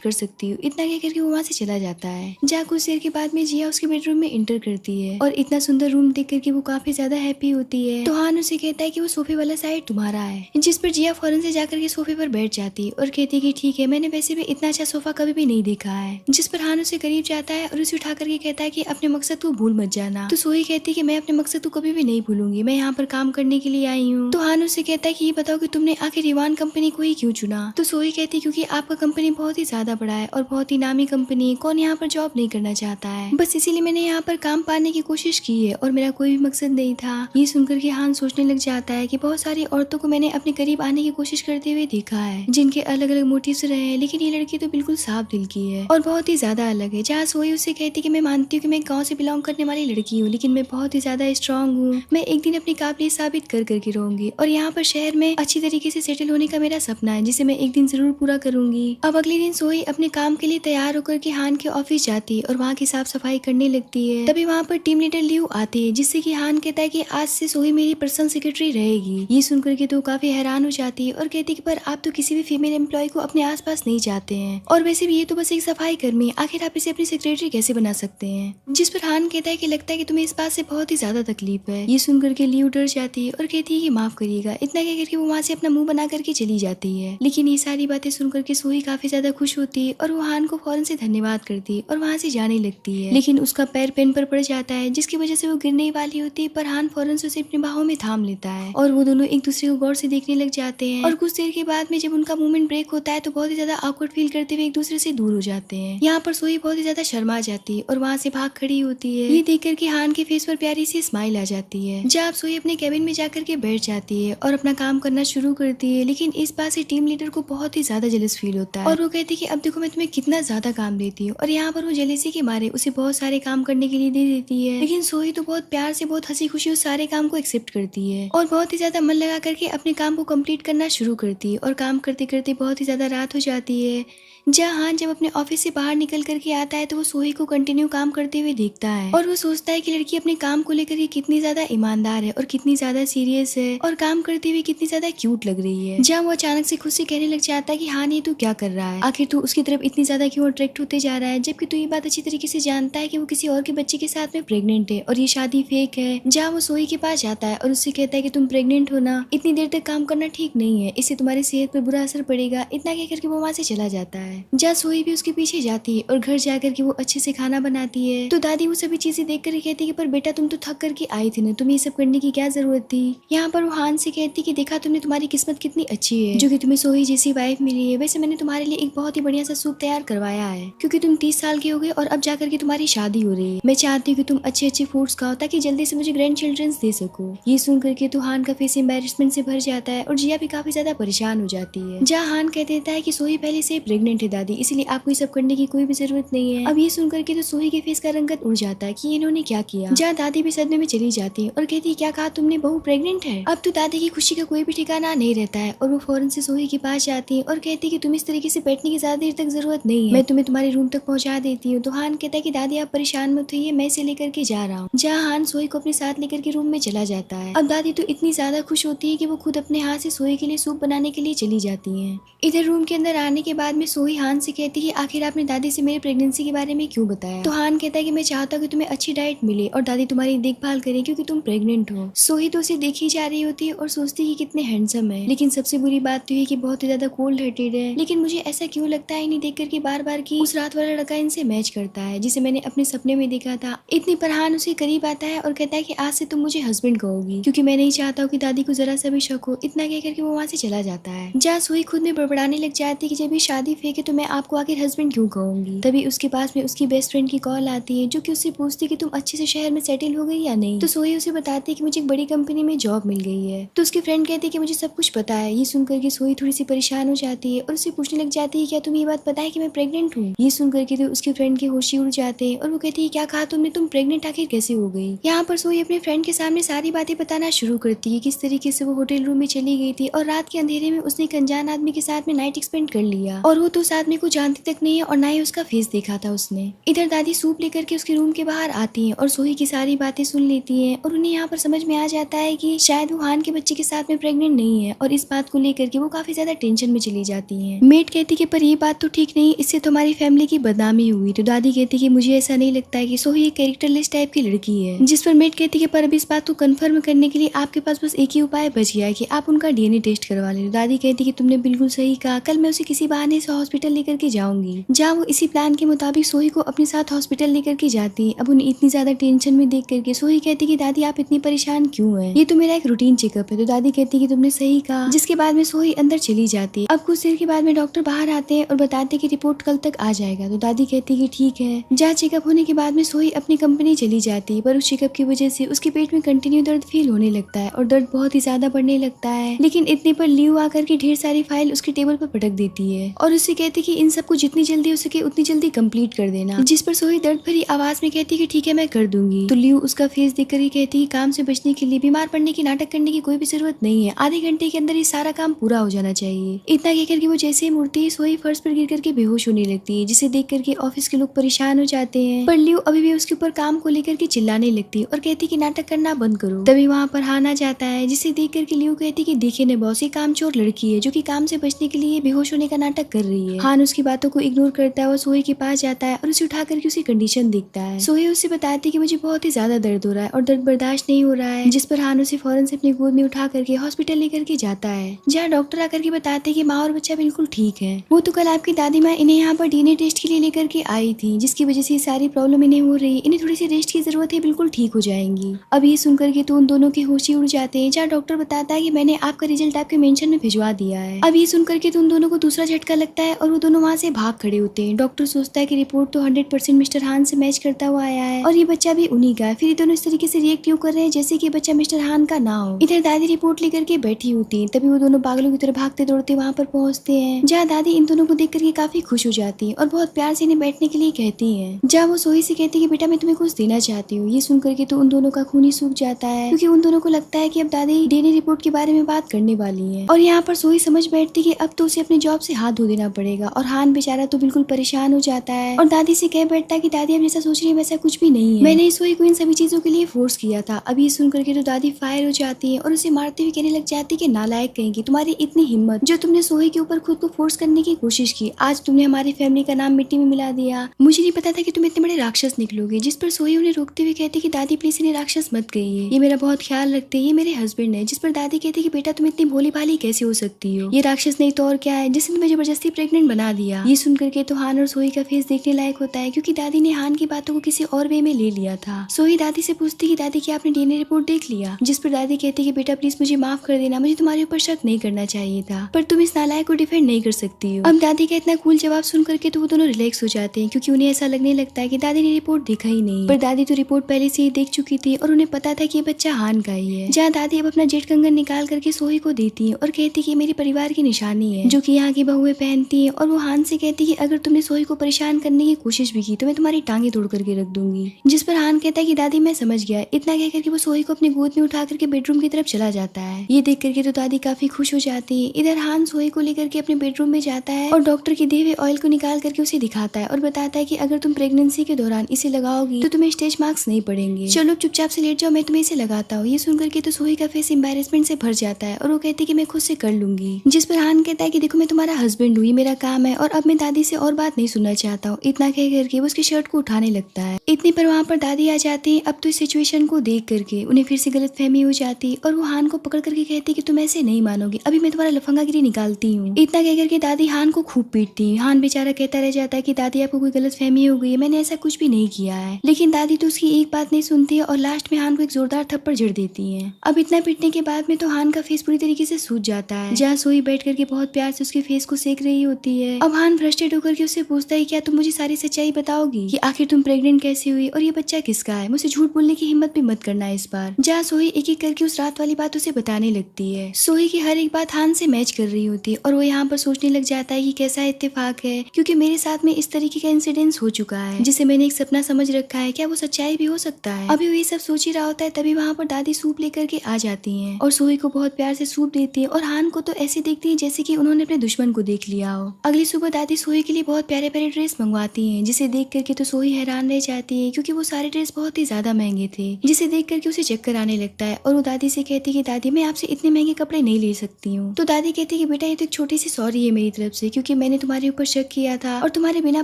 कर सकती हो। इतना कह करके वो वहाँ से चला जाता है। जहाँ कुछ देर के बाद में जिया उसके बेडरूम में इंटर करती है और इतना सुंदर रूम देख करके वो काफी ज्यादा हैप्पी होती है। तो हान उसे कहता है कि वो सोफे वाला साइड तुम्हारा है, जिस पर जिया फौरन से जाकर के सोफे पर बैठ जाती है और कहती है कि ठीक है, मैंने वैसे भी इतना अच्छा सोफा कभी भी नहीं देखा है। जिस पर हान उसे करीब जाता है और उसे उठा करके कहता है कि अपने मकसद को भूल मत जाना। तो सोही कहती है कि मैं अपने मकसद को कभी भी नहीं भूलूंगी, मैं यहाँ पर काम करने के लिए आई हूँ। तो हान उसे कहता है कि ये बताओ कि तुमने आखिर इवान कंपनी को ही क्यों चुना। तो सोही कहती है क्योंकि आपका कंपनी बहुत ही ज्यादा बड़ा है और बहुत ही नामी कंपनी है, कौन यहाँ पर जॉब नहीं करना चाहता है, बस इसीलिए मैंने यहाँ पर काम पाने की कोशिश की है और मेरा कोई भी मकसद नहीं था। ये सुनकर के हान सोचने लग जाता है कि बहुत सारी औरतों को मैंने अपने करीब आने की कोशिश करते हुए देखा है, जिनके अलग अलग मोटिव्स रहे हैं, लेकिन ये लड़की तो बिल्कुल साफ दिल की है और बहुत ही ज्यादा अलग है। जहाँ सोही उससे कहती कि मैं मानती हूँ कि मैं गाँव से बिलोंग करने वाली लड़की हूँ, लेकिन मैं बहुत ही ज्यादा स्ट्रांग हूँ, मैं एक दिन अपनी काबिलियत साबित कर करके रहूंगी और यहाँ पर शहर में अच्छी तरीके से सेटल होने का मेरा सपना है, जिसे मैं एक दिन जरूर पूरा करूंगी। अब अगले दिन सोही अपने काम के लिए तैयार होकर के हान के ऑफिस जाती है और वहाँ की साफ सफाई करने लगती है। तभी वहाँ पर टीम लीडर लियू आती है, जिससे कि हान कहता है कि आज से सोही मेरी पर्सनल सेक्रेटरी रहेगी। ये सुनकर के तो काफी हैरान हो जाती है और कहती है पर आप तो किसी भी फीमेल एम्प्लॉय को अपने आसपास नहीं चाहते हैं, और वैसे भी ये तो बस एक सफाई कर्मी, आखिर आप इसे अपनी सेक्रेटरी कैसे बना सकते हैं। जिस पर हान कहता है कि लगता है कि तुम्हें इस बात से बहुत ही ज्यादा तकलीफ है। ये सुनकर के लियू डर जाती है और कहती है कि माफ करिएगा। इतना कह करके वो वहाँ से अपना मुंह बना करके चली जाती है। लेकिन ये सारी बातें सुनकर के सोही काफी ज्यादा खुश होती है और वो हान को फौरन से धन्यवाद करती है और वहाँ से जाने लगती है। लेकिन उसका पैर पेन पर पड़ जाता है, जिसकी वजह से वो गिरने वाली होती है, पर हान फौरन से उसे अपनी बाहों में थाम लेता है और वो दोनों एक दूसरे को गौर से देखने लग जाते हैं। और कुछ देर के बाद में जब उनका मूवमेंट ब्रेक होता है तो बहुत ही ज्यादा ऑकवर्ड फील करते हुए एक दूसरे से दूर हो जाते हैं। यहाँ पर सोही बहुत ही ज्यादा शर्मा जाती है और वहाँ से भाग खड़ी होती है। ये देख करके हान के फेस पर प्यारी सी स्माइल आ जाती है। जब सोही अपने कैबिन में जाकर के बैठ जाती है और अपना काम करना शुरू करती है, लेकिन इस बात से टीम लीडर को बहुत ही ज्यादा जेलस फील होता है और वो कहती है कि अब देखो मैं तुम्हें कितना ज्यादा काम देती हूँ, और यहाँ पर वो जेलेसी के मारे उसे बहुत सारे काम करने के लिए दे देती है। लेकिन सोही तो बहुत प्यार से, बहुत हंसी खुशी उस सारे काम को एक्सेप्ट करती है और बहुत ही ज्यादा मन लगा करके अपने काम को कंप्लीट करना शुरू करती है। और काम करते करते बहुत ही ज्यादा रात हो जाती है। जहाँ हान जब अपने ऑफिस से बाहर निकल करके आता है तो वो सोही को कंटिन्यू काम करते हुए देखता है और वो सोचता है कि लड़की अपने काम को लेकर के कितनी ज्यादा ईमानदार है और कितनी ज्यादा सीरियस है और काम करते हुए कितनी ज्यादा क्यूट लग रही है। जहाँ वो अचानक से खुद से कहने लग जाता है कि हान ये तू क्या कर रहा है, आखिर तू उसकी तरफ इतनी ज्यादा क्यों अट्रैक्ट होते जा रहा है, जबकि तू ये बात अच्छी तरीके से जानता है कि वो किसी और के बच्चे के साथ में प्रेग्नेंट है और ये शादी फेक है। जहाँ वो सोही के पास जाता है और उससे कहता है कि तुम प्रेग्नेंट हो ना, इतनी देर तक काम करना ठीक नहीं है, इससे तुम्हारी सेहत पर बुरा असर पड़ेगा। इतना कह करके वो वहाँ से चला जाता है। जहाँ सोही भी उसके पीछे जाती है और घर जाकर के वो अच्छे से खाना बनाती है। तो दादी वो सभी चीजें देख कर कहती है कि पर बेटा तुम तो थक करके आई थी ना, तुम्हें ये सब करने की क्या जरूरत थी। यहाँ पर वो हान से कहती कि देखा तुमने, तुम्हारी किस्मत कितनी अच्छी है जो कि तुम्हें सोही जैसी वाइफ मिली है। वैसे मैंने तुम्हारे लिए एक बहुत ही बढ़िया सा सूप तैयार करवाया है, क्योंकि तुम 30 साल के हो गए और अब जाकर के तुम्हारी शादी हो रही है। मैं चाहती हूँ कि तुम अच्छे अच्छे फूड्स खाओ ताकि जल्दी से मुझे ग्रैंड चिल्ड्रंस दे सको। ये सुन करके तो हान का फेस एम्बैरेसमेंट से भर जाता है और जिया भी काफी ज्यादा परेशान हो जाती है। जहाँ हान कह देता है कि सोही पहले से प्रेग्नेंट है दादी, इसलिए आपको ये सब करने की कोई भी जरूरत नहीं है। अब ये सुन करके तो सोही के फेस का रंगत उड़ जाता है कि इन्होंने क्या किया। जहाँ दादी भी सदमे में चली जाती है और कहती है क्या कहा तुमने, बहू प्रेग्नेंट है। अब तो दादी की खुशी का कोई भी ठिकाना नहीं रहता है और वो फौरन से सोही के पास जाती है और कहती है कि तुम इस तरीके से बैठने की ज्यादा देर तक जरूरत नहीं है, मैं तुम्हें तुम्हारे रूम तक पहुंचा देती हूँ। तो हान कहता है कि दादी आप परेशान मत होइए, मैं इसे लेकर के जा रहा हूँ। जहाँ हान सोही को अपने साथ लेकर के रूम में चला जाता है। अब दादी तो इतनी ज्यादा खुश होती है कि वो खुद अपने हाथ से सोही के लिए सूप बनाने के लिए चली जाती है। इधर रूम के अंदर आने के बाद में सोही हान से कहती है आखिर आपने दादी से मेरे प्रेगनेंसी के बारे में क्यों बताया। तो हान कहता है कि मैं चाहता हूँ कि तुम्हें अच्छी डाइट मिले और दादी तुम्हारी देखभाल करे क्योंकि तुम प्रेग्नेंट हो। सोही तो उसे देखी जा रही होती है और सोचती है कितने हैंडसम है, लेकिन सबसे बुरी बात तो ये कि बहुत ही ज्यादा कोल्ड हार्टेड है। लेकिन मुझे ऐसा क्यों लगता है इन्हें देख करके बार बार की उस रात वाला लड़का इनसे मैच करता है जिसे मैंने अपने सपने में देखा था। इतनी पर हान उसे करीब आता है और कहता है कि आज से तुम मुझे हस्बैंड कहोगी क्योंकि मैं नहीं चाहता हूँ कि दादी को जरा सा भी शक हो। इतना कह करके वो वहाँ से चला जाता है। जहाँ सोही खुद में बड़बड़ाने लग जाती है कि जब ये शादी फेक कि तो मैं आपको आखिर हस्बैंड क्यों कहूंगी। तभी उसके पास में उसकी बेस्ट फ्रेंड की कॉल आती है जो कि उससे पूछती है कि तुम अच्छे से शहर में सेटल हो गई या नहीं। तो सोही उसे बताती है कि मुझे एक बड़ी कंपनी में जॉब मिल गई है। तो उसकी फ्रेंड कहती है कि मुझे सब कुछ पता है। ये सुनकर के सोही थोड़ी सी परेशान हो जाती है और उससे पूछने लग जाती है क्या तुम्हें ये बात पता है कि मैं प्रेग्नेंट हूँ। ये सुनकर के तो उसकी फ्रेंड के होशी उड़ जाते हैं और वो कहती है क्या कहा तुमने, तुम प्रेग्नेंट आखिर कैसे हो गई। यहाँ पर सोही अपने फ्रेंड के सामने सारी बातें बताना शुरू करती है किस तरीके से वो होटल रूम में चली गई थी और रात के अंधेरे में उसने एक अनजान आदमी के साथ में नाइट स्पेंड कर लिया और वो तो उस आदमी को जानती तक नहीं है और ना ही उसका फेस देखा था उसने। इधर दादी सूप लेकर के उसके रूम के बाहर आती है और सोही की सारी बातें सुन लेती है और उन्हें यहाँ पर समझ में आ जाता है कि शायद वो हान के बच्चे के साथ में प्रेग्नेंट नहीं है और इस बात को लेकर के वो काफी ज्यादा टेंशन में चली जाती है। मेट कहती कि पर ये बात तो ठीक नहीं, इससे तुम्हारी फैमिली की बदनामी हुई। तो दादी कहती कि मुझे ऐसा नहीं लगता है कि सोही एक कैरेक्टरलेस टाइप की लड़की है। जिस पर मेट कहती कि पर अब इस बात को कंफर्म करने के लिए आपके पास बस एक ही उपाय बच गया है कि आप उनका डीएनए टेस्ट करवा ले। दादी कहती कि तुमने बिल्कुल सही कहा, कल मैं उसे किसी बहाने से हॉस्पिटल लेकर के जाऊंगी। जहाँ वो इसी प्लान के मुताबिक सोही को अपने साथ हॉस्पिटल लेकर के जाती। अब उन्हें इतनी ज्यादा टेंशन में देख करके सोही कहती कि दादी आप इतनी परेशान क्यों हैं? ये तो मेरा एक रूटीन चेकअप है। तो दादी कहती कि तुमने सही कहा, जिसके बाद में सोही अंदर चली जाती। अब कुछ देर के बाद में डॉक्टर बाहर आते हैं और बताते कि रिपोर्ट कल तक आ जाएगा। तो दादी कहती कि ठीक है। जहाँ चेकअप होने के बाद में सोही अपनी कंपनी चली जाती, पर उस चेकअप की वजह से उसके पेट में कंटिन्यू दर्द फील होने लगता है और दर्द बहुत ही ज्यादा बढ़ने लगता है। लेकिन इतने पर लियो आकर के ढेर सारी फाइल उसके टेबल पर पटक देती है और उससे कहती कि इन सबको जितनी जल्दी हो सके उतनी जल्दी कंप्लीट कर देना। जिस पर सोही दर्द भरी आवाज में कहती कि ठीक है मैं कर दूंगी। तो लियो उसका फेस देख कर कहती काम से बचने के लिए बीमार पड़ने की नाटक करने की कोई भी जरूरत नहीं है, आधे घंटे के अंदर ये सारा काम पूरा हो जाना चाहिए। इतना कहकर के वो जैसे ही मुड़ती है सोही फर्श पर गिर करके बेहोश होने लगती है, जिसे देख करके ऑफिस के लोग परेशान हो जाते हैं। पर लियो अभी भी उसके ऊपर काम को लेकर के चिल्लाने लगती है और कहती कि नाटक करना बंद करो। तभी वहाँ पर हान आ जाता है, जिसे देख करके लियो कहती कि देखिए ने बॉस, ये कामचोर लड़की है जो कि काम से बचने के लिए बेहोश होने का नाटक कर रही है। हान उसकी बातों को इग्नोर करता है और सोही के पास जाता है और उसे उठा करके उसकी कंडीशन देखता है। सोही उससे बताती है कि मुझे बहुत ही ज्यादा दर्द हो रहा है और दर्द बर्दाश्त नहीं हो रहा है, जिस पर हान उसे फौरन से अपनी गोद में उठा करके हॉस्पिटल लेकर के जाता है, जहाँ डॉक्टर आकर के बताते कि माँ और बच्चा बिल्कुल ठीक है। वो तो कल आपकी दादी माँ इन्हें यहाँ पर डीएनए टेस्ट के लिए लेकर के आई थी, जिसकी वजह से सारी प्रॉब्लम इन्हें हो रही, इन्हें थोड़ी सी रेस्ट की जरूरत है, बिल्कुल ठीक हो जाएंगी। अब ये सुनकर के तो उन दोनों के होश ही उड़ जाते हैं, जहाँ डॉक्टर बताता है कि मैंने आपका रिजल्ट आपके मेंशन में भिजवा दिया है। अब ये सुनकर के तो उन दोनों को दूसरा झटका लगता है और वो दोनों वहाँ से भाग खड़े होते हैं। डॉक्टर सोचता है कि रिपोर्ट तो 100% मिस्टर हान से मैच करता हुआ आया है और ये बच्चा भी उन्हीं का है, फिर ये दोनों इस तरीके से रिएक्ट क्यों कर रहे हैं जैसे कि बच्चा मिस्टर हान का ना हो। इधर दादी रिपोर्ट लेकर के बैठी होती है, तभी वो दोनों पागलों की तरह भागते दौड़ते वहाँ पर पहुँचते हैं, जहाँ दादी इन दोनों को देख करके काफी खुश हो जाती है और बहुत प्यार से इन्हें बैठने के लिए कहती है, जहाँ वो सोही से कहती है कि बेटा मैं तुम्हें कुछ देना चाहती हूँ। ये सुन करके तो उन दोनों का खून ही सूख जाता है, क्योंकि उन दोनों को लगता है कि अब दादी डीएनए रिपोर्ट के बारे में बात करने वाली है। और यहाँ पर सोही समझ बैठती कि अब तो उसे अपनी जॉब से हाथ धो देना पड़ेगा और हान बेचारा तो बिल्कुल परेशान हो जाता है और दादी से कह बैठता है कि दादी अब जैसा सोच रही है वैसा कुछ भी नहीं है, मैंने सोही को इन सभी चीजों के लिए फोर्स किया था। अब ये सुन करके तो दादी फायर हो जाती है और उसे मारते हुए कहने लग जाती है कि नालायक कहेंगी, तुम्हारी इतनी हिम्मत जो तुमने सोही के ऊपर खुद को फोर्स करने की कोशिश की, आज तुमने हमारी फैमिली का नाम मिट्टी में मिला दिया। मुझे नहीं पता था कि तुम इतने बड़े राक्षस निकलोगे। जिस पर सोही उन्हें रोकते हुए कहती कि दादी प्लीज इन्हें राक्षस मत कहिए, ये मेरा बहुत ख्याल रखते हैं, ये मेरे हस्बैंड है। जिस पर दादी कहती कि बेटा तुम इतनी भोली भाली कैसे हो सकती हो, ये राक्षस नहीं तो और क्या है जिसने तुम्हें जबरदस्ती प्रेग्नेंट बना दिया। ये सुन करके तो हान और सोही का फेस देखने लायक होता है, क्योंकि दादी ने हान की बातों को किसी और वे में ले लिया था। सोही दादी से पूछती कि दादी क्या आपने डीएनए रिपोर्ट देख लिया। जिस पर दादी कहती कि बेटा प्लीज मुझे माफ कर देना, मुझे तुम्हारे ऊपर शक नहीं करना चाहिए था, पर तुम इस नालायक को डिफेंड नहीं कर सकती हो। अब दादी का इतना कूल जवाब सुन करके तो वो दोनों रिलैक्स हो जाते हैं, क्योंकि उन्हें ऐसा लगने लगता है कि दादी ने रिपोर्ट देखा ही नहीं, पर दादी तो रिपोर्ट पहले से ही देख चुकी थी और उन्हें पता था कि ये बच्चा हान का ही है। जहाँ दादी अब अपना जेट कंगन निकाल करके सोही को देती है और कहती कि मेरे परिवार की निशानी है जो कि यहाँ की बहुएं पहनती है, और वो हान से कहती कि अगर तुमने सोही को परेशान करने की कोशिश भी की तो मैं तुम्हारी टांगे तोड़ करके रख दूंगी। जिस पर हान कहता है कि दादी मैं समझ गया। इतना कह करके वो सोही को अपनी गोद में उठा करके बेडरूम की तरफ चला जाता है। ये देख करके तो दादी काफी खुश हो जाती है। इधर हान सोही को लेकर के अपने बेडरूम में जाता है और डॉक्टर के दिए हुए ऑयल को निकाल करके उसे दिखाता है और बताता है कि अगर तुम प्रेगनेंसी के दौरान इसे लगाओगी तो तुम्हें स्टेज मार्क्स नहीं पड़ेंगे, चलो चुपचाप से लेट जाओ, मैं तुम्हें इसे लगाता हूँ। ये सुनकर के तो सोही का फेस एम्बैरेसमेंट से भर जाता है और वो कहती है कि मैं खुद से कर लूंगी। जिस पर हान कहता है कि देखो मैं तुम्हारा हस्बैंड हूँ, ये मेरा काम है और अब मैं दादी से और बात नहीं सुनना चाहता हूँ। इतना कह करके वो उसकी शर्ट को उठाने लगता है। इतनी पर वहाँ पर दादी आ जाती है। अब तो इस सिचुएशन को देख करके उन्हें फिर से गलतफहमी हो जाती और वो हान को पकड़ करके कहती कि तुम ऐसे नहीं मानोगी, अभी मैं तुम्हारा लफंगागिरी निकालती हूँ। इतना कह करके दादी हान को खूब पीटती है। हान बेचारा कहता रह जाता है कि दादी आपको कोई गलतफहमी हो गई है, मैंने ऐसा कुछ भी नहीं किया है। लेकिन दादी तो उसकी एक बात नहीं सुनती है और लास्ट में हान को एक जोरदार थप्पड़ जड़ देती है। अब इतना पीटने के बाद में तो हान का फेस पूरी तरीके से सूज जाता है। जहाँ सोही बैठ करके बहुत प्यार से उसके फेस को सेक रही होती होती है। अब हान फ्रस्ट्रेट होकर के उससे पूछता है क्या तुम मुझे सारी सच्चाई बताओगी कि आखिर तुम प्रेग्नेंट कैसे हुई और ये बच्चा किसका है। मुझसे झूठ बोलने की हिम्मत भी मत करना इस बार। जहाँ सोही एक एक करके उस रात वाली बात उसे बताने लगती है। सोही की हर एक बात हान से मैच कर रही होती है और वो यहाँ पर सोचने लग जाता है कि कैसा इत्तेफाक है, क्योंकि मेरे साथ में इस तरीके का इंसिडेंस हो चुका है जिसे मैंने एक सपना समझ रखा है, क्या वो सच्चाई भी हो सकता है। अभी वो ये सब सोच ही रहा होता है तभी वहाँ पर दादी सूप लेकर के आ जाती है और सोही को बहुत प्यार से सूप देती है और हान को तो ऐसे देखती है जैसे कि उन्होंने अपने दुश्मन को देख लिया हो। अगली सुबह दादी सोही के लिए बहुत प्यारे प्यारे ड्रेस मंगवाती हैं, जिसे देख करके तो सोही हैरान रह जाती है क्योंकि वो सारे ड्रेस बहुत ही ज्यादा महंगे थे, जिसे देख करके उसे चक्कर आने लगता है और वो दादी से कहती है कि दादी मैं आपसे इतने महंगे कपड़े नहीं ले सकती हूँ। तो दादी कहती है कि बेटा ये तो एक छोटी सी सॉरी है मेरी तरफ से, क्योंकि मैंने तुम्हारे ऊपर शक किया था और तुम्हारे बिना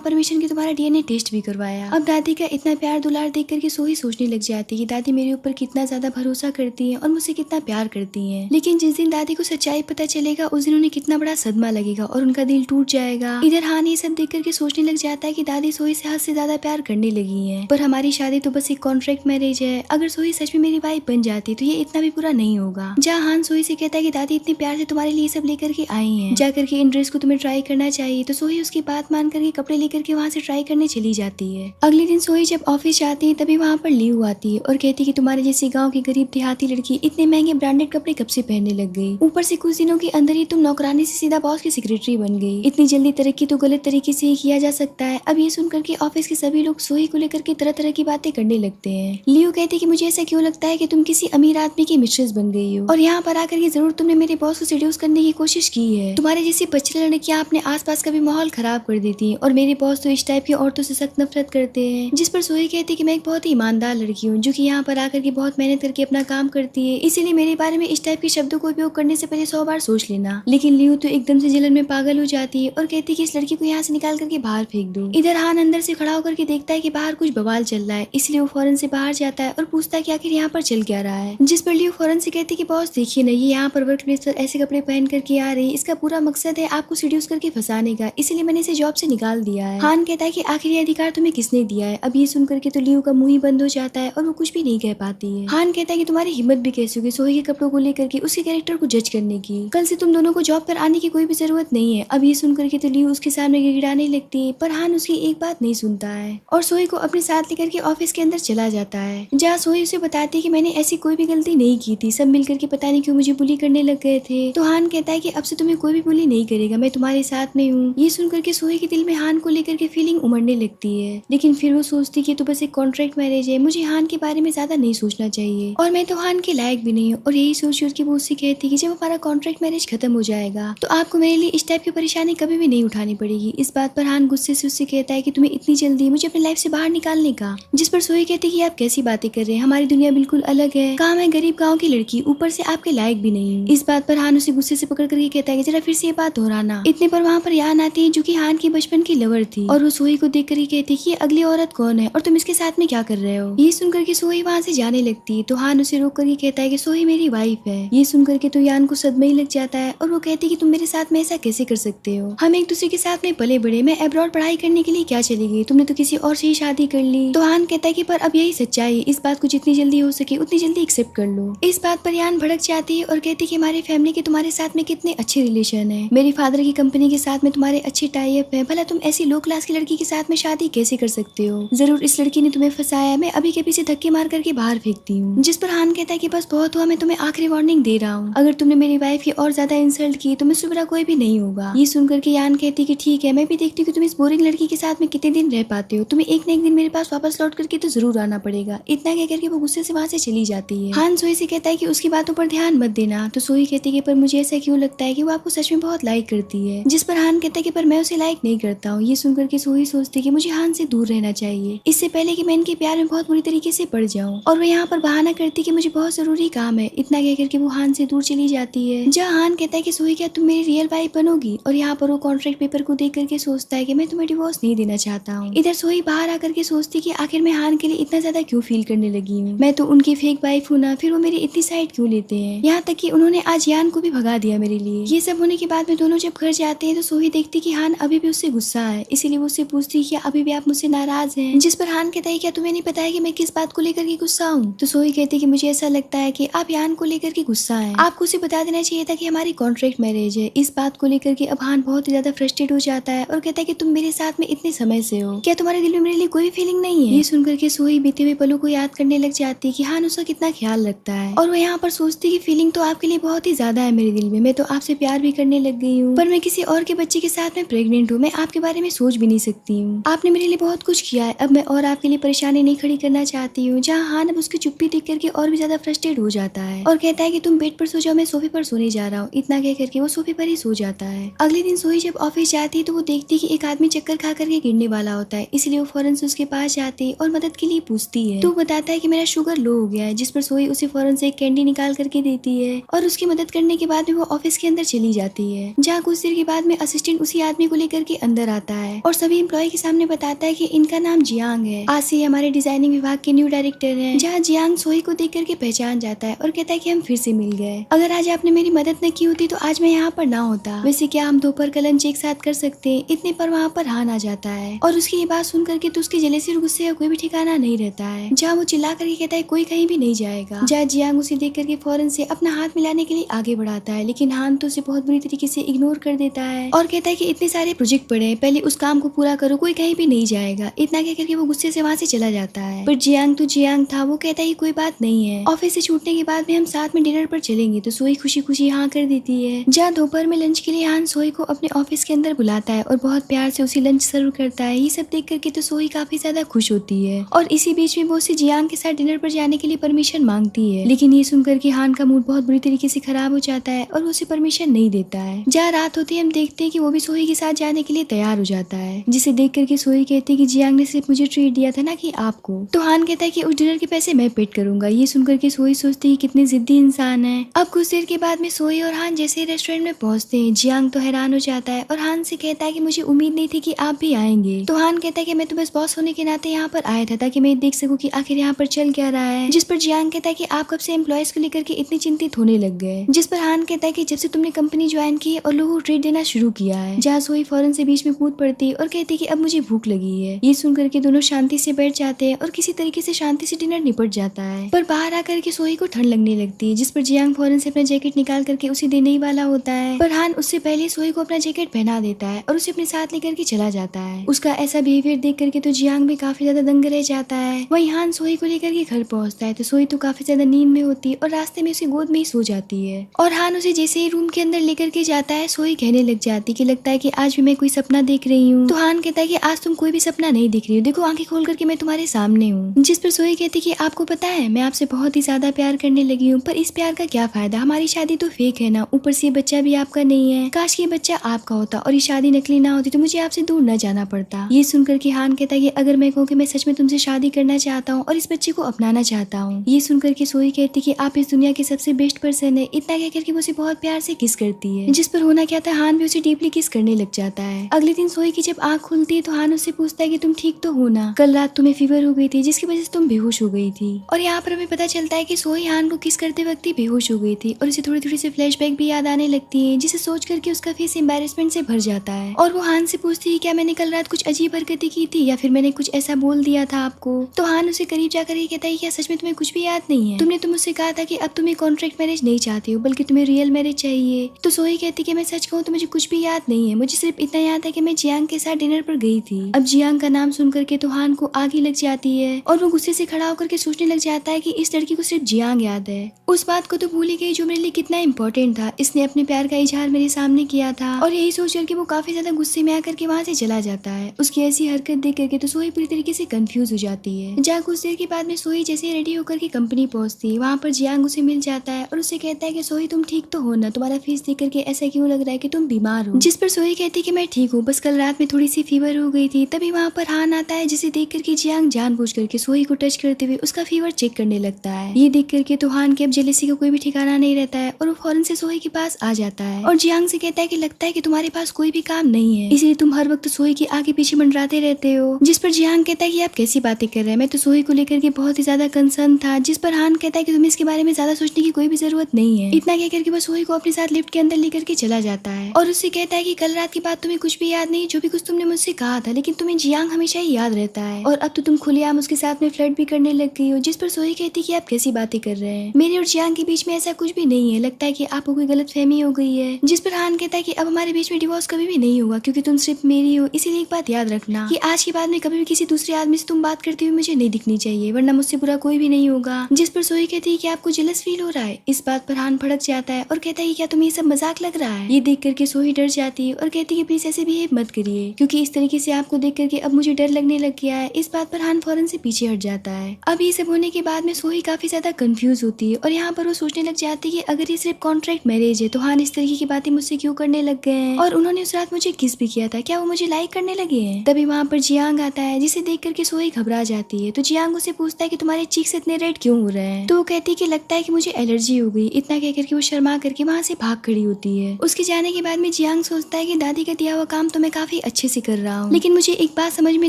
परमिशन के तुम्हारा डीएनए टेस्ट भी करवाया। अब दादी का इतना प्यार दुलार देख करके सोही सोचने लग जाती है कि दादी मेरे ऊपर कितना ज्यादा भरोसा करती है और मुझसे कितना प्यार करती है। लेकिन जिस दिन दादी को सच्चाई पता चलेगा उस दिन उन्हें कितना बड़ा सदमा लगेगा और उनका दिल टूट जाएगा। इधर हान ये सब देख करके सोचने लग जाता है कि दादी सोही से हद से ज्यादा प्यार करने लगी है, पर हमारी शादी तो बस एक कॉन्ट्रैक्ट मैरिज है, अगर सोही सच में मेरी वाइफ बन जाती तो ये इतना भी बुरा नहीं होगा। जहाँ हान सोही से कहता है कि दादी इतने प्यार से तुम्हारे लिए सब लेकर के आई है, जाकर के इन ड्रेस को तुम्हें ट्राई करना चाहिए। तो सोही उसकी बात मान करके कपड़े लेकर के वहाँ से ट्राई करने चली जाती है। अगले दिन सोही जब ऑफिस जाती है तभी वहाँ पर लीव आती है और कहती है कि तुम्हारे जैसी गाँव की गरीब देहाती लड़की इतने महंगे ब्रांडेड कपड़े कब से पहनने लग गई, ऊपर से कुछ दिनों के अंदर ही तुम नौकरानी से सीधा बॉस की सेक्रेटरी बन गई, इतनी जल्दी तरक्की तो गलत तरीके से ही किया जा सकता है। अब ये सुनकर के ऑफिस के सभी लोग सोही को लेकर के तरह तरह की बातें करने लगते हैं। लियो कहती है कि मुझे ऐसा क्यों लगता है कि तुम किसी अमीर आदमी की मिस्ट्रेस बन गई हो और यहाँ पर आकर के जरूर तुमने मेरे बॉस को सेड्यूस करने की कोशिश की है। तुम्हारे जैसी पछले लड़कियां अपने आसपास का भी माहौल खराब कर देती हैं और मेरे बॉस तो इस टाइप की औरतों से सख्त नफरत करते हैं। जिस पर सोही कहती है कि मैं एक बहुत ही ईमानदार लड़की हूँ जो कि यहाँ पर आकर के बहुत मेहनत करके अपना काम करती है, इसीलिए मेरे बारे में इस टाइप के शब्दों को उपयोग करने से पहले 100 बार सोच लेना। लेकिन लियो तो एकदम से जलन में पागल हो जाती है और कहती है कि इस लड़की को यहाँ से निकाल करके बाहर फेंक दो। इधर हान अंदर से खड़ा होकर के देखता है कि बाहर कुछ बवाल चल रहा है, इसलिए वो फौरन से बाहर जाता है और पूछता है कि आखिर यहाँ पर चल क्या रहा है। जिस पर लियो फौरन से कहती है कि बॉस देखिए ना, ये यहाँ पर वर्क प्लेस पर ऐसे कपड़े पहन करके आ रही है, इसका पूरा मकसद है आपको सीड्यूस करके फंसाने का, इसीलिए मैंने इसे जॉब से निकाल दिया है। हान कहता है कि आखिर ये अधिकार तुम्हें किसने दिया है। अब ये सुन करके तो लियो का मुंह ही बंद हो जाता है और वो कुछ भी नहीं कह पाती है। हान कहता है कि तुम्हारी हिम्मत भी कैसे होगी सोही के कपड़ों को लेकर के उसके कैरेक्टर को जज करने की, कल से तुम दोनों को जॉब पर आने की कोई भी जरूरत नहीं है। अब ये सुन करके तो लियो उसके सामने गिड़गिड़ाने लगती है, पर हान उसकी एक बात नहीं सुनता है और सोही को अपने साथ लेकर के ऑफिस के अंदर चला जाता है, जहाँ सोही उसे बताती है कि मैंने ऐसी कोई भी गलती नहीं की थी, सब मिलकर के पता नहीं क्यों मुझे बुली करने लग गए थे। तो हान कहता है कि अब से तुम्हें कोई भी बुली नहीं करेगा, मैं तुम्हारे साथ में हूँ। ये सुनकर के सोही के दिल में हान को लेकर के फीलिंग उमड़ने लगती है, लेकिन फिर वो सोचती कि तो बस एक कॉन्ट्रैक्ट मैरिज है, मुझे हान के बारे में ज्यादा नहीं सोचना चाहिए और मैं तो हान के लायक भी नहीं हूँ। और यही सोच के वो उससे कहती कि जब हमारा कॉन्ट्रैक्ट मैरिज खत्म हो जाएगा तो आपको मेरे लिए इस टाइप की परेशानी कभी भी नहीं उठानी पड़ेगी। इस बात पर हान गुस्से से उससे कहता है कि तुम्हें इतनी जल्दी मुझे अपनी लाइफ से बाहर निकालने का। जिस पर सोही कहती है कि आप कैसी बातें कर रहे हैं, हमारी दुनिया बिल्कुल अलग है, कहाँ मैं गरीब गाँव की लड़की, ऊपर से आपके लायक भी नहीं हूँ। इस बात पर हान उसे गुस्से से पकड़ करके कहता है कि जरा फिर से ये बात दोहराना। इतने पर वहाँ पर यान आती है जो कि हान की बचपन की लवर थी और वो सोही को देख कर ही कहती है कि ये अगली औरत कौन है और तुम इसके साथ में क्या कर रहे हो। ये सुनकर के सोही वहाँ से जाने लगती है तो हान उसे रोक कर कहता है कि सोही मेरी वाइफ है। ये सुनकर के तो यान को सदमा ही लग जाता है और वो कहती है कि तुम मेरे साथ में ऐसा कैसे कर सकते हो, हम एक दूसरे के साथ में पले बड़े, मैं अब्रॉड पढ़ाई करने के लिए क्या चली गई, तुमने तो किसी और से ही शादी कर ली। तो हान कहता है कि पर अब यही सच्चाई है, इस बात को जितनी जल्दी हो सके उतनी जल्दी एक्सेप्ट कर लो। इस बात पर यान भड़क जाती है और कहती है कि हमारी फैमिली के तुम्हारे साथ में कितने अच्छे रिलेशन है, मेरे फादर की कंपनी के साथ में तुम्हारे अच्छे टाई अप है, भला तुम ऐसी लो क्लास की लड़की के साथ में शादी कैसे कर सकते हो, जरूर इस लड़की ने तुम्हें फंसाया, मैं अभी के पीछे धक्के मार करके बाहर फेंकती हूँ। जिस पर हान कहता है कि बस बहुत हुआ, मैं तुम्हें आखिरी वार्निंग दे रहा हूँ, अगर तुमने मेरी वाइफ की और ज्यादा इंसल्ट की तो मुझसे बुरा कोई भी नहीं होगा। ये सुनकर के यान कहती है कि ठीक है, मैं भी देखती हूँ कि तुम इस बोरिंग लड़की के साथ में कितने दिन रह पाते हो, तुम्हें एक न एक दिन मेरे पास वापस लौट करके तो जरूर आना पड़ेगा। इतना कह करके वो गुस्से से वहाँ से चली जाती है। हान सोही से कहता है कि उसकी बातों पर ध्यान मत देना, तो सोही कहती है पर मुझे ऐसा क्यों लगता है कि वो आपको सच में बहुत लाइक करती है। जिस पर हान कहता है कि पर मैं उसे लाइक नहीं करता हूँ। ये सुनकर के सोही सोचती है कि मुझे हान से दूर रहना चाहिए, इससे पहले कि मैं इनके प्यार में बहुत बुरी तरीके से पड़ जाऊँ। और वो यहाँ पर बहाना करती कि मुझे बहुत जरूरी काम है। इतना कह करके वो हान से दूर चली जाती है, जहाँ हान कहता है कि सोही क्या तुम मेरी रियल वाइफ बनोगी। और यहाँ पर वो कॉन्ट्रैक्ट पेपर को देख करके सोचता है कि मैं तुम्हें डिवोर्स नहीं देना चाहता हूँ। इधर सोही बाहर आकर के सोचती कि आखिर मैं हान के लिए इतना ज्यादा क्यों फील करने लगी हूँ, मैं तो उनकी फेक वाइफ हूँ ना, फिर वो मेरी इतनी साइड क्यों लेते हैं। यहाँ तक कि उन्होंने आज यान को भी भगा दिया मेरे लिए। ये सब होने के बाद में दोनों जब घर जाते हैं तो सोही देखती कि हान अभी भी उससे गुस्सा है, इसीलिए वो उससे पूछती है कि अभी भी आप मुझसे नाराज हैं। जिस पर हान कहता है क्या तुम्हें नहीं पता है कि मैं किस बात को लेकर के गुस्सा हूँ। तो सोही कहती है कि मुझे ऐसा लगता है कि आप यान को लेकर के गुस्सा है, आपको उसे बता देना चाहिए था कि हमारी कॉन्ट्रैक्ट मैरिज है। इस बात को लेकर के अब हान बहुत बहुत ही ज्यादा फ्रस्ट्रेट हो जाता है और कहता है कि तुम मेरे साथ में इतने समय से हो, क्या तुम्हारे दिल में मेरे लिए कोई फीलिंग नहीं है। ये सुनकर के सोही बीते हुए पलों को याद करने लग जाती है कि हान उसका कितना ख्याल रखता है और वो यहाँ पर सोचती है कि फीलिंग तो आपके लिए बहुत ही ज्यादा है मेरे दिल में, मैं तो आपसे प्यार भी करने लग गई हूँ, पर मैं किसी और के बच्चे के साथ में प्रेग्नेंट हूँ, मैं आपके बारे में सोच भी नहीं सकती हूँ, आपने मेरे लिए बहुत कुछ किया है, अब मैं और आपके लिए परेशानी नहीं खड़ी करना चाहती हूँ। जहाँ हान अब उसकी चुप्पी देख करके और भी ज्यादा फ्रस्ट्रेट हो जाता है और कहता है कि तुम बेड पर सो जाओ, मैं सोफे पर सोने जा रहा हूँ। इतना कह करके वो सोफे पर ही सो जाता है। अगले दिन सोही जब ऑफिस जाती है तो वो देखती है कि एक आदमी चक्कर खा करके गिरने वाला होता है, इसलिए वो फौरन से उसके पास जाती है और मदद के लिए पूछती है। तो बताता है कि मेरा शुगर लो हो गया है, जिस पर सोही उसे फौरन से एक कैंडी निकाल करके देती है और उसकी मदद करने के बाद में वो ऑफिस के अंदर चली जाती है। जहाँ कुछ देर के बाद में असिस्टेंट उसी आदमी को लेकर के अंदर आता है और सभी एम्प्लॉय के सामने बताता है कि इनका नाम जियांग है, आज से हमारे डिजाइनिंग विभाग के न्यू डायरेक्टर हैं। जहाँ जियांग सोही को देख करके पहचान जाता है और कहता है कि हम फिर से मिल गए, अगर आज आपने मेरी मदद न की होती तो आज मैं यहाँ पर ना होता, वैसे क्या हम दोपहर का लंच एक साथ कर सकते हैं। इतने पर वहाँ पर हान आ जाता है और उसकी ये बात सुन करके तो उसकी जलेसी और गुस्से का कोई भी ठिकाना नहीं रहता है। जहाँ वो चिल्ला करके कहता है कोई कहीं भी नहीं जाएगा। जहाँ जियांग उसे देख करके फौरन से अपना हाथ मिलाने के लिए आगे बढ़ाता है, लेकिन हान तो उसे बहुत बुरी तरीके से इग्नोर कर देता है और कहता है कि इतने सारे प्रोजेक्ट पड़े हैं, पहले उस काम को पूरा करो, कोई कहीं भी नहीं जाएगा। इतना कह करके वो गुस्से से वहाँ से चला जाता है। पर जियांग तो जियांग था, वो कहता है कोई बात नहीं है, ऑफिस से छूटने के बाद में हम साथ में डिनर पर चलेंगे। तो सोही खुशी खुशी हाँ कर देती है। जहाँ दोपहर में लंच के लिए हान सोही को अपने ऑफिस के अंदर बुलाता है और बहुत प्यार से उसे लंच सर्व करता है। ये सब देख करके तो सोही काफी ज्यादा खुश होती है और इसी बीच में वो उसे जियांग के साथ डिनर पर जाने के लिए परमिशन मांगती है, लेकिन ये सुनकर के हान का मूड बहुत बुरी तरीके से खराब हो जाता है और उसे परमिशन नहीं देता है। जहाँ रात होती है हम देखते हैं कि वो भी सोही के साथ जाने के लिए तैयार हो जाता है, जिसे देख करके सोही कहती है कि जियांग ने सिर्फ मुझे ट्रीट दिया था ना कि आपको। तो हान कहता है कि उस डिनर के पैसे मैं पेड करूंगा। ये सुनकर के सोही सोचती है कितनी जिद्दी इंसान है। अब कुछ देर के बाद में सोही और हान जैसे ही रेस्टोरेंट में पहुंचते हैं, जियांग तो हैरान हो जाता है और हान से कहता है कि मुझे उम्मीद नहीं थी कि आप भी आएंगे। तो हान कहता है कि मैं तो बस बॉस होने के नाते यहाँ पर आया था ताकि मैं देख सकूं कि आखिर यहाँ पर चल क्या रहा है। जिस पर जियांग कहता है कि आप कब से एम्प्लॉयज को लेकर के इतनी चिंतित होने लग गए। जिस पर हान कहता है कि जब से तुमने कंपनी ज्वाइन की है और लोगों को ट्रीट देना शुरू किया है। जहाँ सोही फौरन से बीच में कूद पड़ती है और कहती है कि अब मुझे भूख लगी है। ये सुन करके दोनों शांति से बैठ जाते हैं और किसी तरीके से शांति से डिनर निपट जाता है। पर बाहर आकर के सोही को ठंड लगने लगती है, जिस पर जियांग फौरन से अपना जैकेट निकाल करके उसे देने ही वाला होता है, पर हान उससे पहले सोही को अपना जैकेट पहना देता है और उसे अपने साथ लेकर के चला जाता है। उसका ऐसा बिहेवियर देख करके तो जियांग भी काफी ज्यादा दंग रह जाता है। वहीं हान सोही को लेकर के घर पहुंचता है तो सोही तो काफी ज्यादा नींद में होती है और रास्ते में उसकी गोद में ही सो जाती है। और हान उसे जैसे ही रूम के अंदर लेकर के जाता है, सोही कहने लग जाती कि लगता है कि आज भी मैं कोई सपना देख रही हूँ। तो हान कहता है कि आज तुम कोई भी सपना नहीं देख रही हो, देखो आंखें खोल करके मैं तुम्हारे सामने हूँ। जिस पर सोही कहती कि आपको पता है मैं आपसे बहुत ही ज्यादा प्यार करने लगी हूँ, पर इस प्यार का क्या फायदा, हमारी शादी तो फेक है ना, ऊपर से ये बच्चा भी आपका नहीं है। काश ये बच्चा आपका होता और ये शादी नकली ना होती तो मुझे आपसे दूर न जाना पड़ता। ये सुनकर के हान कहता है कि अगर मैं कहूँ कि मैं सच में तुमसे शादी करना चाहता हूँ और इस बच्चे को अपनाना चाहता हूँ। ये सुनकर के सोही कहती कि आप इस दुनिया के सबसे बेस्ट पर्सन है। इतना कहकर के वो उसे बहुत प्यार से किस करती है, जिस पर होना क्या था हान भी उसे डीपली किस करने लग जाता है। अगले दिन सोही की जब आँख खुलती है तो हान उससे पूछता है कि तुम ठीक तो हो ना, कल रात तुम्हें फीवर हो गई थी जिसकी वजह से तुम बेहोश हो गई थी। और यहाँ पर हमें पता चलता है कि सोही हान को किस करते वक्त ही बेहोश हो गई थी और उसे थोड़ी थोड़ी से फ्लैशबैक भी याद आने लगती है, जिसे सोच करके उसका फेस एम्बैरेसमेंट से भर जाता है। और वो हान से पूछती है क्या मैंने कल रात कुछ अजीब हरकतें की थी या फिर मैंने कुछ ऐसा बोल दिया था आपको। तो हान उसे करीब जाकर ये कहता है क्या सच में तुम्हें कुछ भी याद नहीं है, तुमने तो मुझसे कहा था कि अब तुम्हें कॉन्ट्रैक्ट मैरिज नहीं चाहती हो बल्कि तुम्हें रियल मैरिज चाहिए। तो सोही कहती कि मैं सच कहूँ तो मुझे कुछ भी याद नहीं है, मुझे सिर्फ इतना याद है कि मैं जियांग के साथ डिनर पर गई थी। अब जियांग का नाम सुन करके तो हान को आग ही लग जाती है और वो गुस्से से खड़ा होकर के सोचने लग जाता है कि इस लड़की को सिर्फ जियांग याद है, उस बात को तो भूल ही गई जो मेरे लिए कितना इंपॉर्टेंट था। इसने अपने प्यार का इजहार मेरे सामने किया था और यही सोच करके वो काफी ज्यादा गुस्से में आकर के वहाँ से चला जाता है। उसकी ऐसी हरकत देख करके तो सोही पूरी तरीके से कंफ्यूज हो जाती है। जहाँ कुछ देर के बाद में सोही जैसे रेडी होकर के कंपनी पहुंचती है, वहाँ पर जियांग उसे मिल जाता है और उसे कहता है कि सोही तुम ठीक तो हो ना, तुम्हारा फेस देख करके ऐसा क्यों लग रहा है कि तुम बीमार हो। जिस पर सोही कहती कि मैं ठीक हूँ, बस कल रात में थोड़ी सी फीवर हो गई थी। तभी वहाँ पर हान आता है जिसे देख करके जियांग जानबूझ करके सोही को टच करते हुए उसका फीवर चेक करने लगता है। ये देख करके तो हान के अब जेलसी का कोई भी ठिकाना नहीं रहता है और वो फौरन से सोही के पास आ जाता है और जियांग से कहता है कि लगता है कि तुम्हारे पास कोई भी काम नहीं है, इसलिए तुम हर वक्त सोही के आगे पीछे मंडराते रहते हो। जिस पर जियांग कहता है कि आप कैसी बातें कर रहे हैं, मैं तो सोही को लेकर के बहुत ही ज्यादा कंसर्न था। जिस पर हान कहता है कि तुम्हें इसके बारे में ज्यादा सोचने की कोई भी जरूरत नहीं है। इतना कहकर के वो सोही को अपने साथ लिफ्ट के अंदर लेकर के चला जाता है और उससे कहता है कि कल रात की बात तुम्हें कुछ भी याद नहीं, जो भी कुछ तुमने मुझसे कहा था, लेकिन तुम्हें जियांग हमेशा ही याद रहता है और अब तो तुम खुलेआम उसके साथ में फ्लर्ट भी करने लग गई हो। जिस पर सोही कहती कि आप कैसी बातें कर रहे हैं, मेरे और जियांग के बीच में ऐसा कुछ भी नहीं है, लगता है कि आपको कोई गलत फहमी हो गई है। जिस पर हान कहता है कि अब हमारे हमारे बीच में डिवोर्स कभी भी नहीं होगा क्योंकि तुम सिर्फ मेरी हो। इसीलिए एक बात याद रखना कि आज के बाद में कभी भी किसी दूसरे आदमी से तुम बात करते हुए मुझे नहीं दिखनी चाहिए, वरना मुझसे बुरा कोई भी नहीं होगा। जिस पर सोही कहती है कि आपको जेलस फील हो रहा है। इस बात पर हान भड़क जाता है और कहता है क्या तुम्हें ये सब मजाक लग रहा है। ये देख करके सोही डर जाती है और कहती है प्लीज ऐसे बिहेव मत करिए, क्योंकि इस तरीके से आपको देख करके अब मुझे डर लगने लग गया है। इस बात पर हान फौरन से पीछे हट जाता है। अब ये सब होने के बाद में सोही काफी ज्यादा कंफ्यूज होती है और यहाँ पर वो सोचने लग जाती है कि अगर ये सिर्फ कॉन्ट्रैक्ट मैरिज है तो हान इस तरीके की बातें मुझसे क्यों करने लग गए हैं, और उन्होंने उस रात मुझे किस भी किया था, क्या वो मुझे लाइक करने लगे हैं। तभी वहाँ पर जियांग आता है जिसे देख करके सोही घबरा जाती है। तो जियांग उसे पूछता है कि तुम्हारे चीक्स इतने रेड क्यों हो रहे हैं। तो वो कहती है कि लगता है कि मुझे एलर्जी हो गई। इतना कह करके वो शर्मा करके वहाँ से भाग खड़ी होती है। उसके जाने के बाद में जियांग सोचता है कि दादी का दिया हुआ काम तो मैं काफी अच्छे से कर रहा हूँ, लेकिन मुझे एक बात समझ में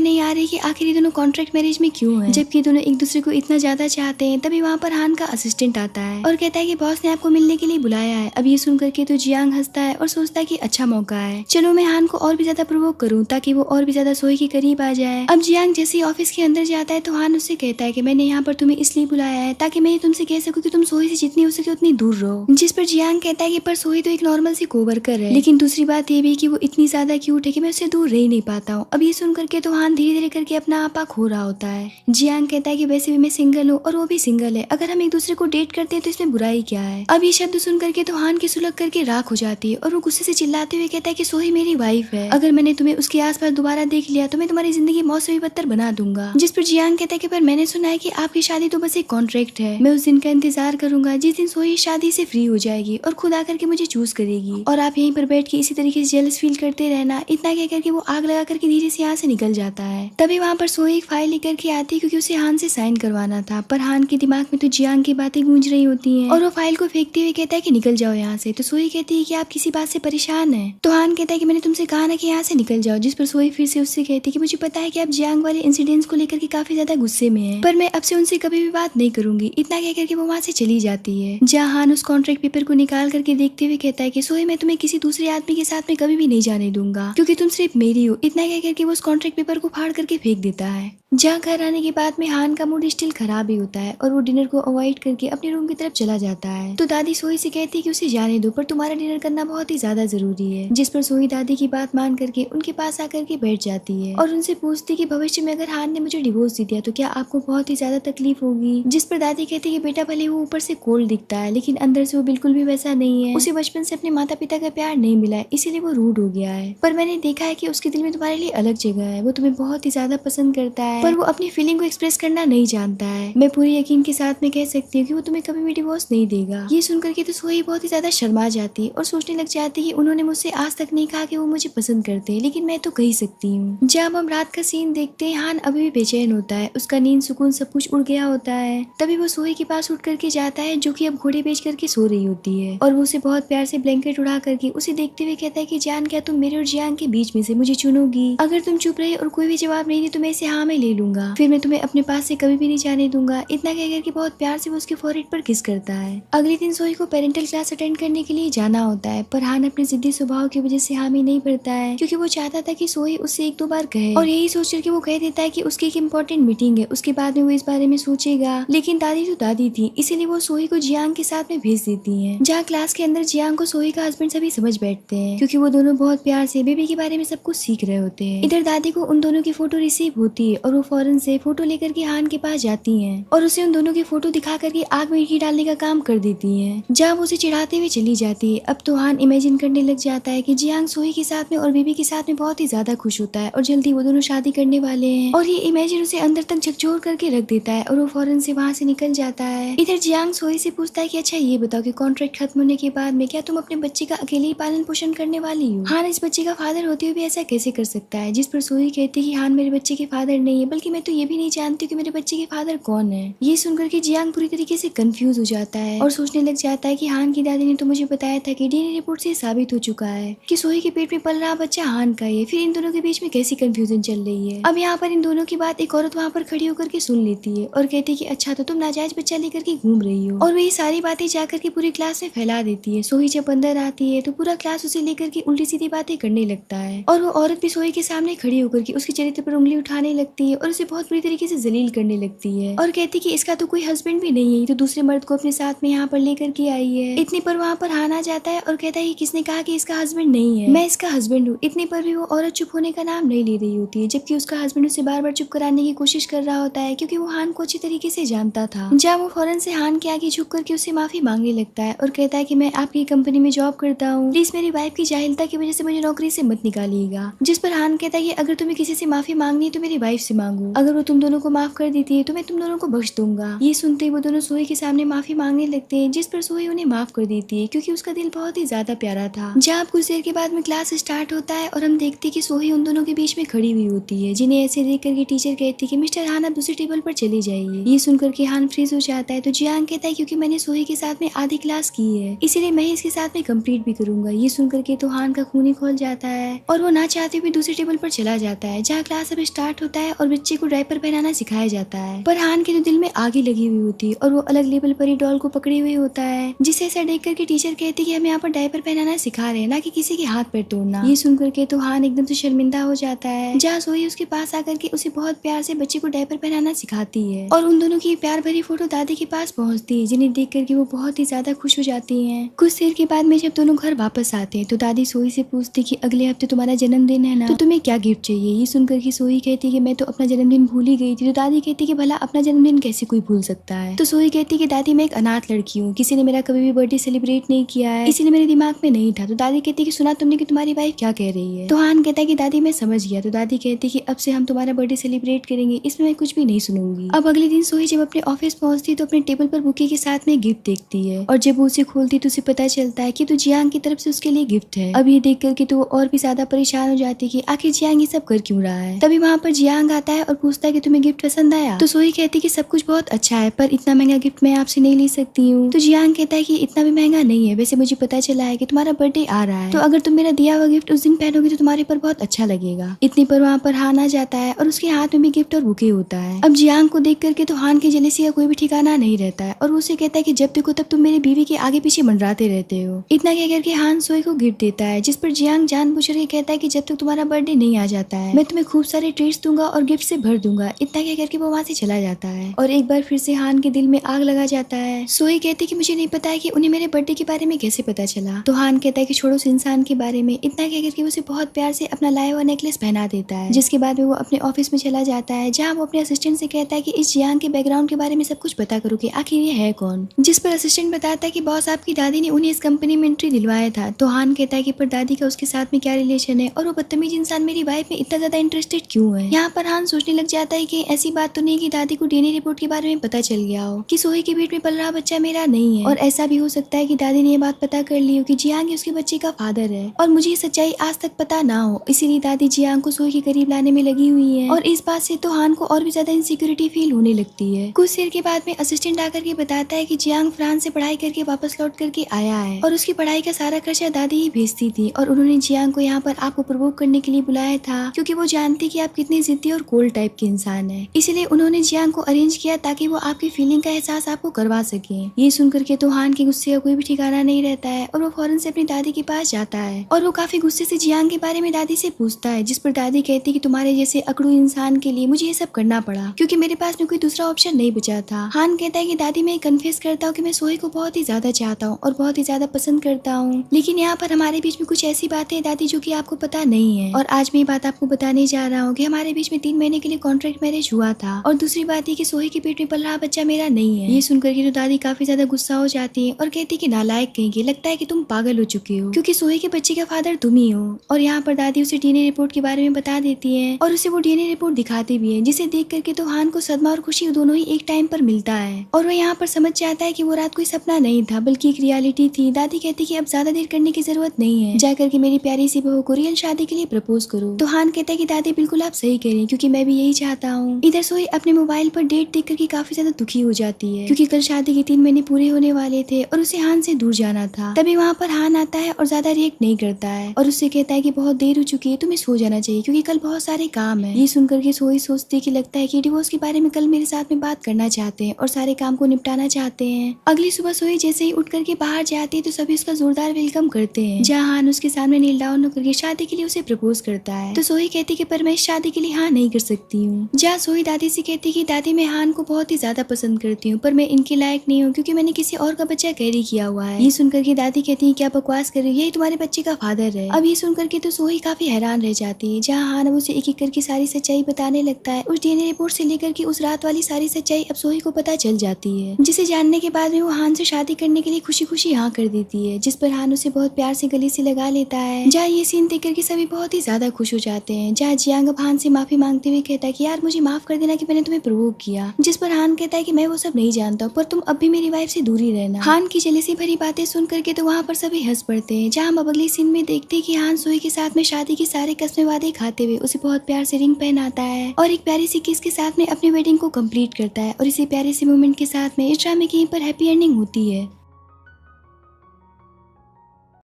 नहीं आ रही कि आखिर ये दोनों कॉन्ट्रैक्ट मैरिज में क्यों है, जबकि दोनों एक दूसरे को इतना ज्यादा चाहते हैं। तभी वहाँ पर हान का असिस्टेंट आता है और कहता है कि बॉस ने आपको मिलने के लिए बुलाया है। अब ये सुन करके तो जियांग हंसता है और सोचता है कि अच्छा मौका है, चलो मैं हान को और भी ज्यादा प्रोवोक करूँ ताकि वो और भी ज्यादा सोही के करीब आ जाए। अब जियांग जैसे ही ऑफिस के अंदर जाता है तो हान उससे कहता है कि मैंने यहाँ पर तुम्हें इसलिए बुलाया है ताकि मैं तुमसे कह सकूँ कि तुम सोही से जितनी हो सके उतनी दूर रहो। जिस पर जियांग कहता है कि पर सोही तो एक नॉर्मल सी कोवर्कर है, लेकिन दूसरी बात ये भी कि वो इतनी ज्यादा क्यूट है कि मैं उससे दूर रह ही नहीं पाता हूँ। अब ये सुन करके तो हान धीरे धीरे करके अपना आपा खो रहा होता है। जियांग कहता है कि वैसे भी मैं सिंगल हूँ और वो भी सिंगल है, अगर हम एक दूसरे को डेट करते हैं तो इसमें बुराई क्या है। अब ये शब्द सुन करके तो हान की सुलग करके राख हो जाती है और वो गुस्से से चिल्लाते हुए कहता है कि सोही मेरी वाइफ है, अगर मैंने तुम्हें उसके आसपास दोबारा देख लिया तो मैं तुम्हारी जिंदगी मौत से भी बदतर बना दूंगा। जिस पर जियांग कहता है कि पर मैंने सुना है कि आपकी शादी तो बस एक कॉन्ट्रैक्ट है, मैं उस दिन का इंतजार करूंगा जिस दिन सोही शादी से फ्री हो जाएगी और खुद आकर के मुझे चूज करेगी, और आप यहीं पर बैठ के इसी तरीके से जेलस फील करते रहना। इतना कह करके वो आग लगा करके धीरे से यहाँ से निकल जाता है। तभी वहाँ पर सोही एक फाइल लेकर के आती है क्योंकि उसे हान से साइन करवाना था, पर हान के दिमाग में तो जियांग की बातें गूंज रही होती हैं और वो फाइल को फेंकते हुए कहता है कि निकल जाओ यहाँ से। तो सोही कहती है कि आप किसी बात से परेशान है। तो हान कहता है कि मैंने तुमसे कहा ना कि यहाँ से निकल जाओ। जिस पर सोही फिर से उससे कहती है कि मुझे पता है कि आप जियांग वाले इंसिडेंट्स को लेकर के काफी ज्यादा गुस्से में हैं, पर मैं अब से उनसे कभी भी बात नहीं करूंगी। इतना कह करके वो वहाँ से चली जाती है। जहाँ हान उस कॉन्ट्रैक्ट पेपर को निकाल करके देखते हुए कहता है कि सोही मैं तुम्हें किसी दूसरे आदमी के साथ में कभी भी नहीं जाने दूंगा क्योंकि तुम सिर्फ मेरी हो। इतना कह करके वो उस कॉन्ट्रैक्ट पेपर को फाड़ करके फेंक देता है। जहाँ घर आने के बाद में हान का मूड स्टिल खराब ही होता है और वो डिनर को अवॉइड करके अपने रूम की तरफ चला जाता है। तो दादी सोही से कहती है कि उसे जाने दो, पर तुम्हारा डिनर करना बहुत ही ज्यादा जरूरी है। जिस पर सोही दादी की बात मान करके उनके पास आकर के बैठ जाती है और उनसे पूछती कि भविष्य में अगर हान ने मुझे डिवोर्स दे दिया तो क्या आपको बहुत ही ज्यादा तकलीफ होगी। जिस पर दादी कहती है कि बेटा भले वो ऊपर से कोल्ड दिखता है लेकिन अंदर से वो बिल्कुल भी वैसा नहीं है, उसे बचपन से अपने माता पिता का प्यार नहीं मिला है इसीलिए वो रूड हो गया है, पर मैंने देखा है कि उसके दिल में तुम्हारे लिए अलग जगह है, वो तुम्हें बहुत ही ज्यादा पसंद करता है, पर वो अपनी फीलिंग को एक्सप्रेस करना नहीं जानता है। मैं पूरे यकीन के साथ में कह सकती हूँ कि वो तुम्हें कभी भी डिवोर्स नहीं देगा। ये सुनकर के तो सोही बहुत ही ज्यादा शर्मा जाती है और सोचने लग जाती है कि उन्होंने मुझसे आज तक नहीं कहा कि वो मुझे पसंद करते हैं, लेकिन मैं तो कह सकती हूँ। जब हम रात का सीन देखते हैं हान अभी भी बेचैन होता है, उसका नींद सुकून सब कुछ उड़ गया होता है। तभी वो सोही के पास उठ करके जाता है जो कि अब घोड़े बेच करके सो रही होती है और वो उसे बहुत प्यार से ब्लैंकेट उड़ा करके उसे देखते हुए कहता है कि जान क्या तुम मेरे और जियांग के बीच में से मुझे चुनोगी। अगर तुम चुप रहे और कोई भी जवाब नहीं दी तो मैं इसे हाँ में ले लूंगा, फिर मैं तुम्हें अपने पास से कभी भी नहीं जाने दूंगा। इतना कह करके बहुत प्यार से वो उसके फोरहेड पर किस करता है। अगले दिन सोही को पेरेंटल क्लास अटेंड करने के लिए जाना होता है, पर हान अपने जिद्दी स्वभाव की वजह से हामी नहीं भरता है क्योंकि वो चाहता था कि सोही उससे एक दो बार कहे, और यही सोच करके वो कह देता है कि उसकी एक इम्पोर्टेंट मीटिंग है, उसके बाद में वो इस बारे में सोचेगा। लेकिन दादी तो दादी थी इसीलिए वो सोही को जियांग के साथ में भेज देती है। जहाँ क्लास के अंदर जियांग को सोही का हस्बैंड सभी समझ बैठते हैं क्योंकि वो दोनों बहुत प्यार से बेबी के बारे में सब कुछ सीख रहे होते हैं। इधर दादी को उन दोनों की फोटो रिसीव होती है और वो फौरन से फोटो लेकर के हान के पास जाती हैं और उसे उन दोनों की फोटो दिखा करके आग में घी डालने का काम कर देती हैं। जहाँ वो उसे चिढ़ाते हुए चली जाती है। अब तो हान इमेजिन करने लग जाता है कि जियांग सोही के साथ में और बेबी के साथ में बहुत ही ज्यादा खुश होता है और जल्दी वो दोनों शादी करने वाले हैं, और ये इमेजिन उसे अंदर तक झकझोर करके रख देता है और वो फौरन से वहाँ से निकल जाता है। इधर जियांग सोही से पूछता है कि अच्छा ये बताओ कि कॉन्ट्रैक्ट खत्म होने के बाद में क्या तुम अपने बच्चे का अकेले ही पालन पोषण करने वाली हो। हान इस बच्चे का फादर होते हुए भी ऐसा कैसे कर सकता है। जिस पर सोही कहती है कि हान मेरे बच्चे के फादर नहीं है, बल्कि मैं तो ये भी नहीं जानती कि मेरे बच्चे के फादर कौन है। ये सुनकर के जियांग पूरी तरीके से कंफ्यूज हो जाता है और सोचने लग जाता है कि हान की दादी ने तो मुझे बताया था कि डीएनए रिपोर्ट से साबित हो चुका है कि सोही के पेट में पल रहा बच्चा हान का है, फिर इन दोनों के बीच में कैसी कंफ्यूजन चल रही है। अब यहाँ पर इन दोनों की बात एक औरत वहाँ पर खड़ी होकर के सुन लेती है और कहती है कि अच्छा तो तुम नाजायज बच्चा लेकर के घूम रही हो, और वही सारी बातें जाकर के पूरी क्लास में फैला देती है। सोही जब अंदर आती है तो पूरा क्लास उसे लेकर के उल्टी सीधी बातें करने लगता है और वो औरत भी सोही के सामने खड़ी होकर के उसके चरित्र पर उंगली उठाने लगती है और उसे बहुत बुरी तरीके से जलील करने लगती है और कहती कि इसका तो कोई हस्बैंड भी नहीं है, तो दूसरे मर्द को अपने साथ में यहाँ पर लेकर के आई है। इतने पर वहाँ पर हान आ जाता है और कहता है कि किसने कहा कि इसका हस्बैंड नहीं है, मैं इसका हस्बैंड हूँ। इतने पर भी वो औरत चुप होने का नाम नहीं ले रही होती है, जबकि उसका हस्बैंड उसे बार बार चुप कराने की कोशिश कर रहा होता है, क्योंकि वो हान को अच्छी तरीके से जानता था। जहाँ वो फौरन से हान के आगे झुक करके उसे माफी मांगने लगता है और कहता है कि मैं आपकी कंपनी में जॉब करता हूँ, प्लीज मेरी वाइफ की जाहिलता की वजह से मुझे नौकरी से मत निकालिएगा। जिस पर हान कहता है कि अगर तुम्हें किसी से माफी मांगनी है तो मेरी वाइफ से मांगो, अगर वो तुम दोनों को माफ कर देती है तो मैं तुम दोनों को बख्श दूंगा। ये सुनते ही वो दोनों सोही के सामने माफी मांगने लगते हैं, जिस पर सोही उन्हें माफ कर देती है, क्योंकि उसका दिल बहुत ही ज्यादा प्यारा था। जहाँ कुछ देर के बाद में क्लास स्टार्ट होता है और हम देखते हैं कि सोही उन दोनों के बीच में खड़ी हुई होती है, जिन्हें ऐसे देख करके टीचर कहती है कि मिस्टर हान आप दूसरे टेबल पर चले जाइए। ये सुनकर के हान फ्रीज हो जाता है, तो जियांग कहता है क्योंकि मैंने सोही के साथ में आधी क्लास की है, इसीलिए मैं इसके साथ में कंप्लीट भी करूंगा। ये सुनकर के तो हान का खून ही खोल जाता है और वो ना चाहते हुए दूसरे टेबल पर चला जाता है, जहाँ क्लास अब स्टार्ट होता है और बच्चे को डायपर पहनाना सिखाया जाता है। पर हान के तो दिल में आग लगी हुई होती है और वो अलग लेवल पर ही डॉल को पकड़े हुए होता है, जिसे ऐसा देख करके टीचर कहती है कि हम यहाँ पर डायपर पहनाना सिखा रहे हैं, ना कि किसी के हाथ पैर तोड़ना। ये सुनकर के तो हान एकदम से शर्मिंदा हो जाता है, जहाँ सोही उसके पास आकर के उसे बहुत प्यार से बच्चे को डायपर पहनाना सिखाती है और उन दोनों की प्यार भरी फोटो दादी के पास पहुँचती है, जिन्हें देख करके वो बहुत ही ज्यादा खुश हो जाती है। कुछ देर के बाद में जब दोनों घर वापस आते हैं तो दादी सोही से पूछती कि अगले हफ्ते तुम्हारा जन्मदिन है ना, तो तुम्हें क्या गिफ्ट चाहिए। ये सुनकर के सोही कहती कि मैं तो अपना जन्मदिन भूल ही गई थी। तो दादी कहती कि भला अपना जन्मदिन कैसे कोई भूल सकता है। तो सोही कहती कि दादी मैं एक अनाथ लड़की हूँ, किसी ने मेरा कभी भी बर्थडे सेलिब्रेट नहीं किया है, इसीलिए मेरे दिमाग में नहीं था। तो दादी कहती कि सुना तुमने कि तुम्हारी वाइफ क्या कह रही है। तो हान कहता है कि दादी मैं समझ गया। तो दादी कहती कि अब से हम तुम्हारा बर्थडे सेलिब्रेट करेंगे, इसमें मैं कुछ भी नहीं सुनूंगी। अब अगले दिन सोही जब अपने ऑफिस पहुंचती तो अपने टेबल पर बुके के साथ में गिफ्ट देखती है और जब वो उसे खोलती तो उसे पता चलता है कि तो जियांग की तरफ से उसके लिए गिफ्ट है। अब ये देख करके तो वो और भी ज्यादा परेशान हो जाती है कि आखिर जियांग ये सब कर क्यों रहा है। तभी वहाँ पर जियांग आता है और पूछता है कि तुम्हें गिफ्ट पसंद आया। तो सोही कहती कि सब कुछ बहुत अच्छा है, पर इतना महंगा गिफ्ट मैं आपसे नहीं ले सकती हूँ। तो जियांग कहता है कि इतना भी महंगा नहीं है, वैसे मुझे पता चला है कि तुम्हारा बर्थडे आ रहा है, तो अगर तुम मेरा दिया हुआ गिफ्ट उस दिन पहनोगे तो तुम्हारे पर बहुत अच्छा लगेगा। इतनी पर वहाँ पर हान आ जाता है और उसके हाथ में भी गिफ्ट और बुके होता है। अब जियांग को देख करके तो हान की जेलसी का कोई भी ठिकाना नहीं रहता है और उसे कहता है कि जब देखो तब तुम मेरी बीवी के आगे पीछे मंडराते रहते हो। इतना कह करके हान सोही को गिफ्ट देता है, जिस पर जियांग जानबूझ के कहता है कि जब तक तुम्हारा बर्थडे नहीं आ जाता है मैं तुम्हें खूब सारे ट्रीट्स दूंगा और गिफ्ट से भर दूंगा। इतना कह करके वो वहाँ से चला जाता है और एक बार फिर से हान के दिल में आग लगा जाता है। सोही कहती कि मुझे नहीं पता है कि उन्हें मेरे बर्थडे के बारे में कैसे पता चला। तो हान कहता है कि छोड़ो उस इंसान के बारे में। इतना कह करके उसे बहुत प्यार से अपना लाया हुआ नेकलेस पहना देता है, जिसके बाद में वो अपने ऑफिस में चला जाता है, जहाँ वो अपने असिस्टेंट से कहता है कि इस जियांग के बैकग्राउंड के बारे में सब कुछ पता करो कि आखिर ये है कौन। जिस पर असिस्टेंट बताता है कि बॉस आपकी दादी ने उन्हें इस कंपनी में एंट्री दिलवाया था। तो हान कहता है कि पर दादी का उसके साथ में क्या रिलेशन है और वो बदतमीज इंसान मेरी वाइफ में इतना ज्यादा इंटरेस्टेड क्यों है। यहाँ पर हान सोचने लग जाता है कि ऐसी बात तो नहीं कि दादी को डीएनए रिपोर्ट के बारे में पता चल गया हो कि सोही के पेट में पल रहा बच्चा मेरा नहीं है, और ऐसा भी हो सकता है कि दादी ने ये बात पता कर ली हो कि जियांग उसके बच्चे का फादर है और मुझे ये सच्चाई आज तक पता ना हो, इसीलिए दादी जियांग को सोही के करीब लाने में लगी हुई है। और इस बात से तो हान को और भी ज्यादा इनसिक्योरिटी फील होने लगती है। कुछ देर के बाद में असिस्टेंट आकर के बताता है कि जियांग फ्रांस से पढ़ाई करके वापस लौट करके आया है और उसकी पढ़ाई का सारा खर्चा दादी ही भेजती थी, और उन्होंने जियांग को यहाँ पर आपको प्रवोक करने के लिए बुलाया था, क्योंकि वो जानती कि आप कितने जिद्दी और कोल्ड टाइप के इंसान है। इसीलिए उन्होंने जियांग को अरेंज किया ताकि वो आपकी फीलिंग का एहसास आपको करवा सके। ये सुनकर के तो हान के गुस्से का कोई भी ठिकाना नहीं रहता है और वो फौरन से अपनी दादी के पास जाता है और वो काफी गुस्से से जियांग के बारे में दादी से पूछता है, जिस पर दादी कहती कि तुम्हारे जैसे अकड़ू इंसान के लिए मुझे ये सब करना पड़ा, क्योंकि मेरे पास में कोई दूसरा ऑप्शन नहीं बचा था। हान कहता है कि दादी मैं कन्फेस करता हूँ कि मैं सोही को बहुत ही ज्यादा चाहता हूँ और बहुत ही ज्यादा पसंद करता हूँ, लेकिन यहाँ पर हमारे बीच में कुछ ऐसी बातें हैं दादी जो कि आपको पता नहीं है, और आज मैं ये बात आपको बताने जा रहा हूँ कि हमारे बीच में 3 महीने के लिए कॉन्ट्रैक्ट मैरिज हुआ था, और दूसरी बात ये कि सोही के पेट में पल रहा बच्चा मेरा नहीं है। ये सुनकर के तो दादी काफी ज्यादा गुस्सा हो जाती है और कहती कि नालायक कहेंगे, लगता है कि तुम पागल हो चुके हो क्योंकि सोही के बच्चे का फादर तुम ही हो। और यहाँ पर दादी उसे डीएनए रिपोर्ट के बारे में बता देती है और उसे वो डीएनए रिपोर्ट दिखाती भी है, जिसे देख करके तो हान को सदमा और खुशी दोनों ही एक टाइम पर मिलता है और वो यहाँ पर समझ जाता है कि वो रात कोई सपना नहीं था बल्कि एक रियलिटी थी। दादी कहती कि अब ज्यादा देर करने की जरूरत नहीं है, जाकर के मेरी प्यारी सी बहू को रियल शादी के लिए प्रपोज करो। तो हान कहता है कि दादी बिल्कुल आप सही कह रही हैं, क्योंकि मैं भी यही चाहता हूँ। इधर सोही अपने मोबाइल पर डेट देख करके काफी ज्यादा दुखी हो जाती है, क्योंकि कल शादी के 3 महीने पूरे होने वाले थे और उसे हान से दूर जाना था। तभी वहाँ पर हान आता है और ज्यादा रिएक्ट नहीं करता है और उससे कहता है कि बहुत देर हो चुकी है, तुम्हें सो जाना चाहिए क्योंकि कल बहुत सारे काम है। ये सुनकर के सोही सोचती कि लगता है कि डिवोर्स के बारे में कल मेरे साथ में बात करना चाहते हैं और सारे काम को निपटाना चाहते हैं। अगली सुबह सोही जैसे ही उठ करके बाहर जाती है तो सभी उसका जोरदार वेलकम करते हैं, जहाँ हान उसके सामने नील डाउन होकर के शादी के लिए उसे प्रपोज करता है। तो सोही कहती कि पर मैं इस शादी के लिए हाँ नहीं कर सकती हूँ। जहाँ सोही दादी से कहती कि दादी मैं हान को बहुत ही ज्यादा पसंद करती हूँ, पर मैं इनके लायक नहीं हूँ क्योंकि मैंने किसी और का बच्चा कैरी किया हुआ है। ये सुनकर के दादी कहती है क्या बकवास कर रही यही तुम्हारे बच्चे का फादर है। अब ये सुन करके तो सोही काफी हैरान रह जाती है, जहाँ हान अब उसे एक एक करके सारी सच्चाई बताने लगता है। उस डीएनए रिपोर्ट से लेकर के उस रात वाली सारी सच्चाई अब सोही को पता चल जाती है, जिसे जानने के बाद में वो हान से शादी करने के लिए खुशी खुशी हाँ कर देती है, जिस पर हान उसे बहुत प्यार से गले से लगा लेता है। जहाँ ये सीन देख करके सभी बहुत ही ज्यादा खुश हो जाते हैं, जहाँ जियांग अब हान से माफी मांगते हुए कहता है कि यार मुझे माफ कर देना कि मैंने तुम्हें प्रोवोक किया, जिस पर हान कहता है कि मैं वो सब नहीं जानता, पर तुम अब भी मेरी वाइफ से दूरी रहना। हान की जेलसी भरी बातें सुन करके तो वहाँ पर सभी हंस पड़ते हैं, जहाँ हम अब अगले सीन में देखते हैं कि हान सोही के साथ में शादी के सारे कसमें वादे खाते हुए उसे बहुत प्यार से रिंग पहनाता है और एक प्यारी सी किस के साथ में अपनी वेडिंग को कंप्लीट करता है। और इसी प्यारे से मोमेंट के साथ में इस ड्रामे की यहीं पर हैप्पी एंडिंग होती है।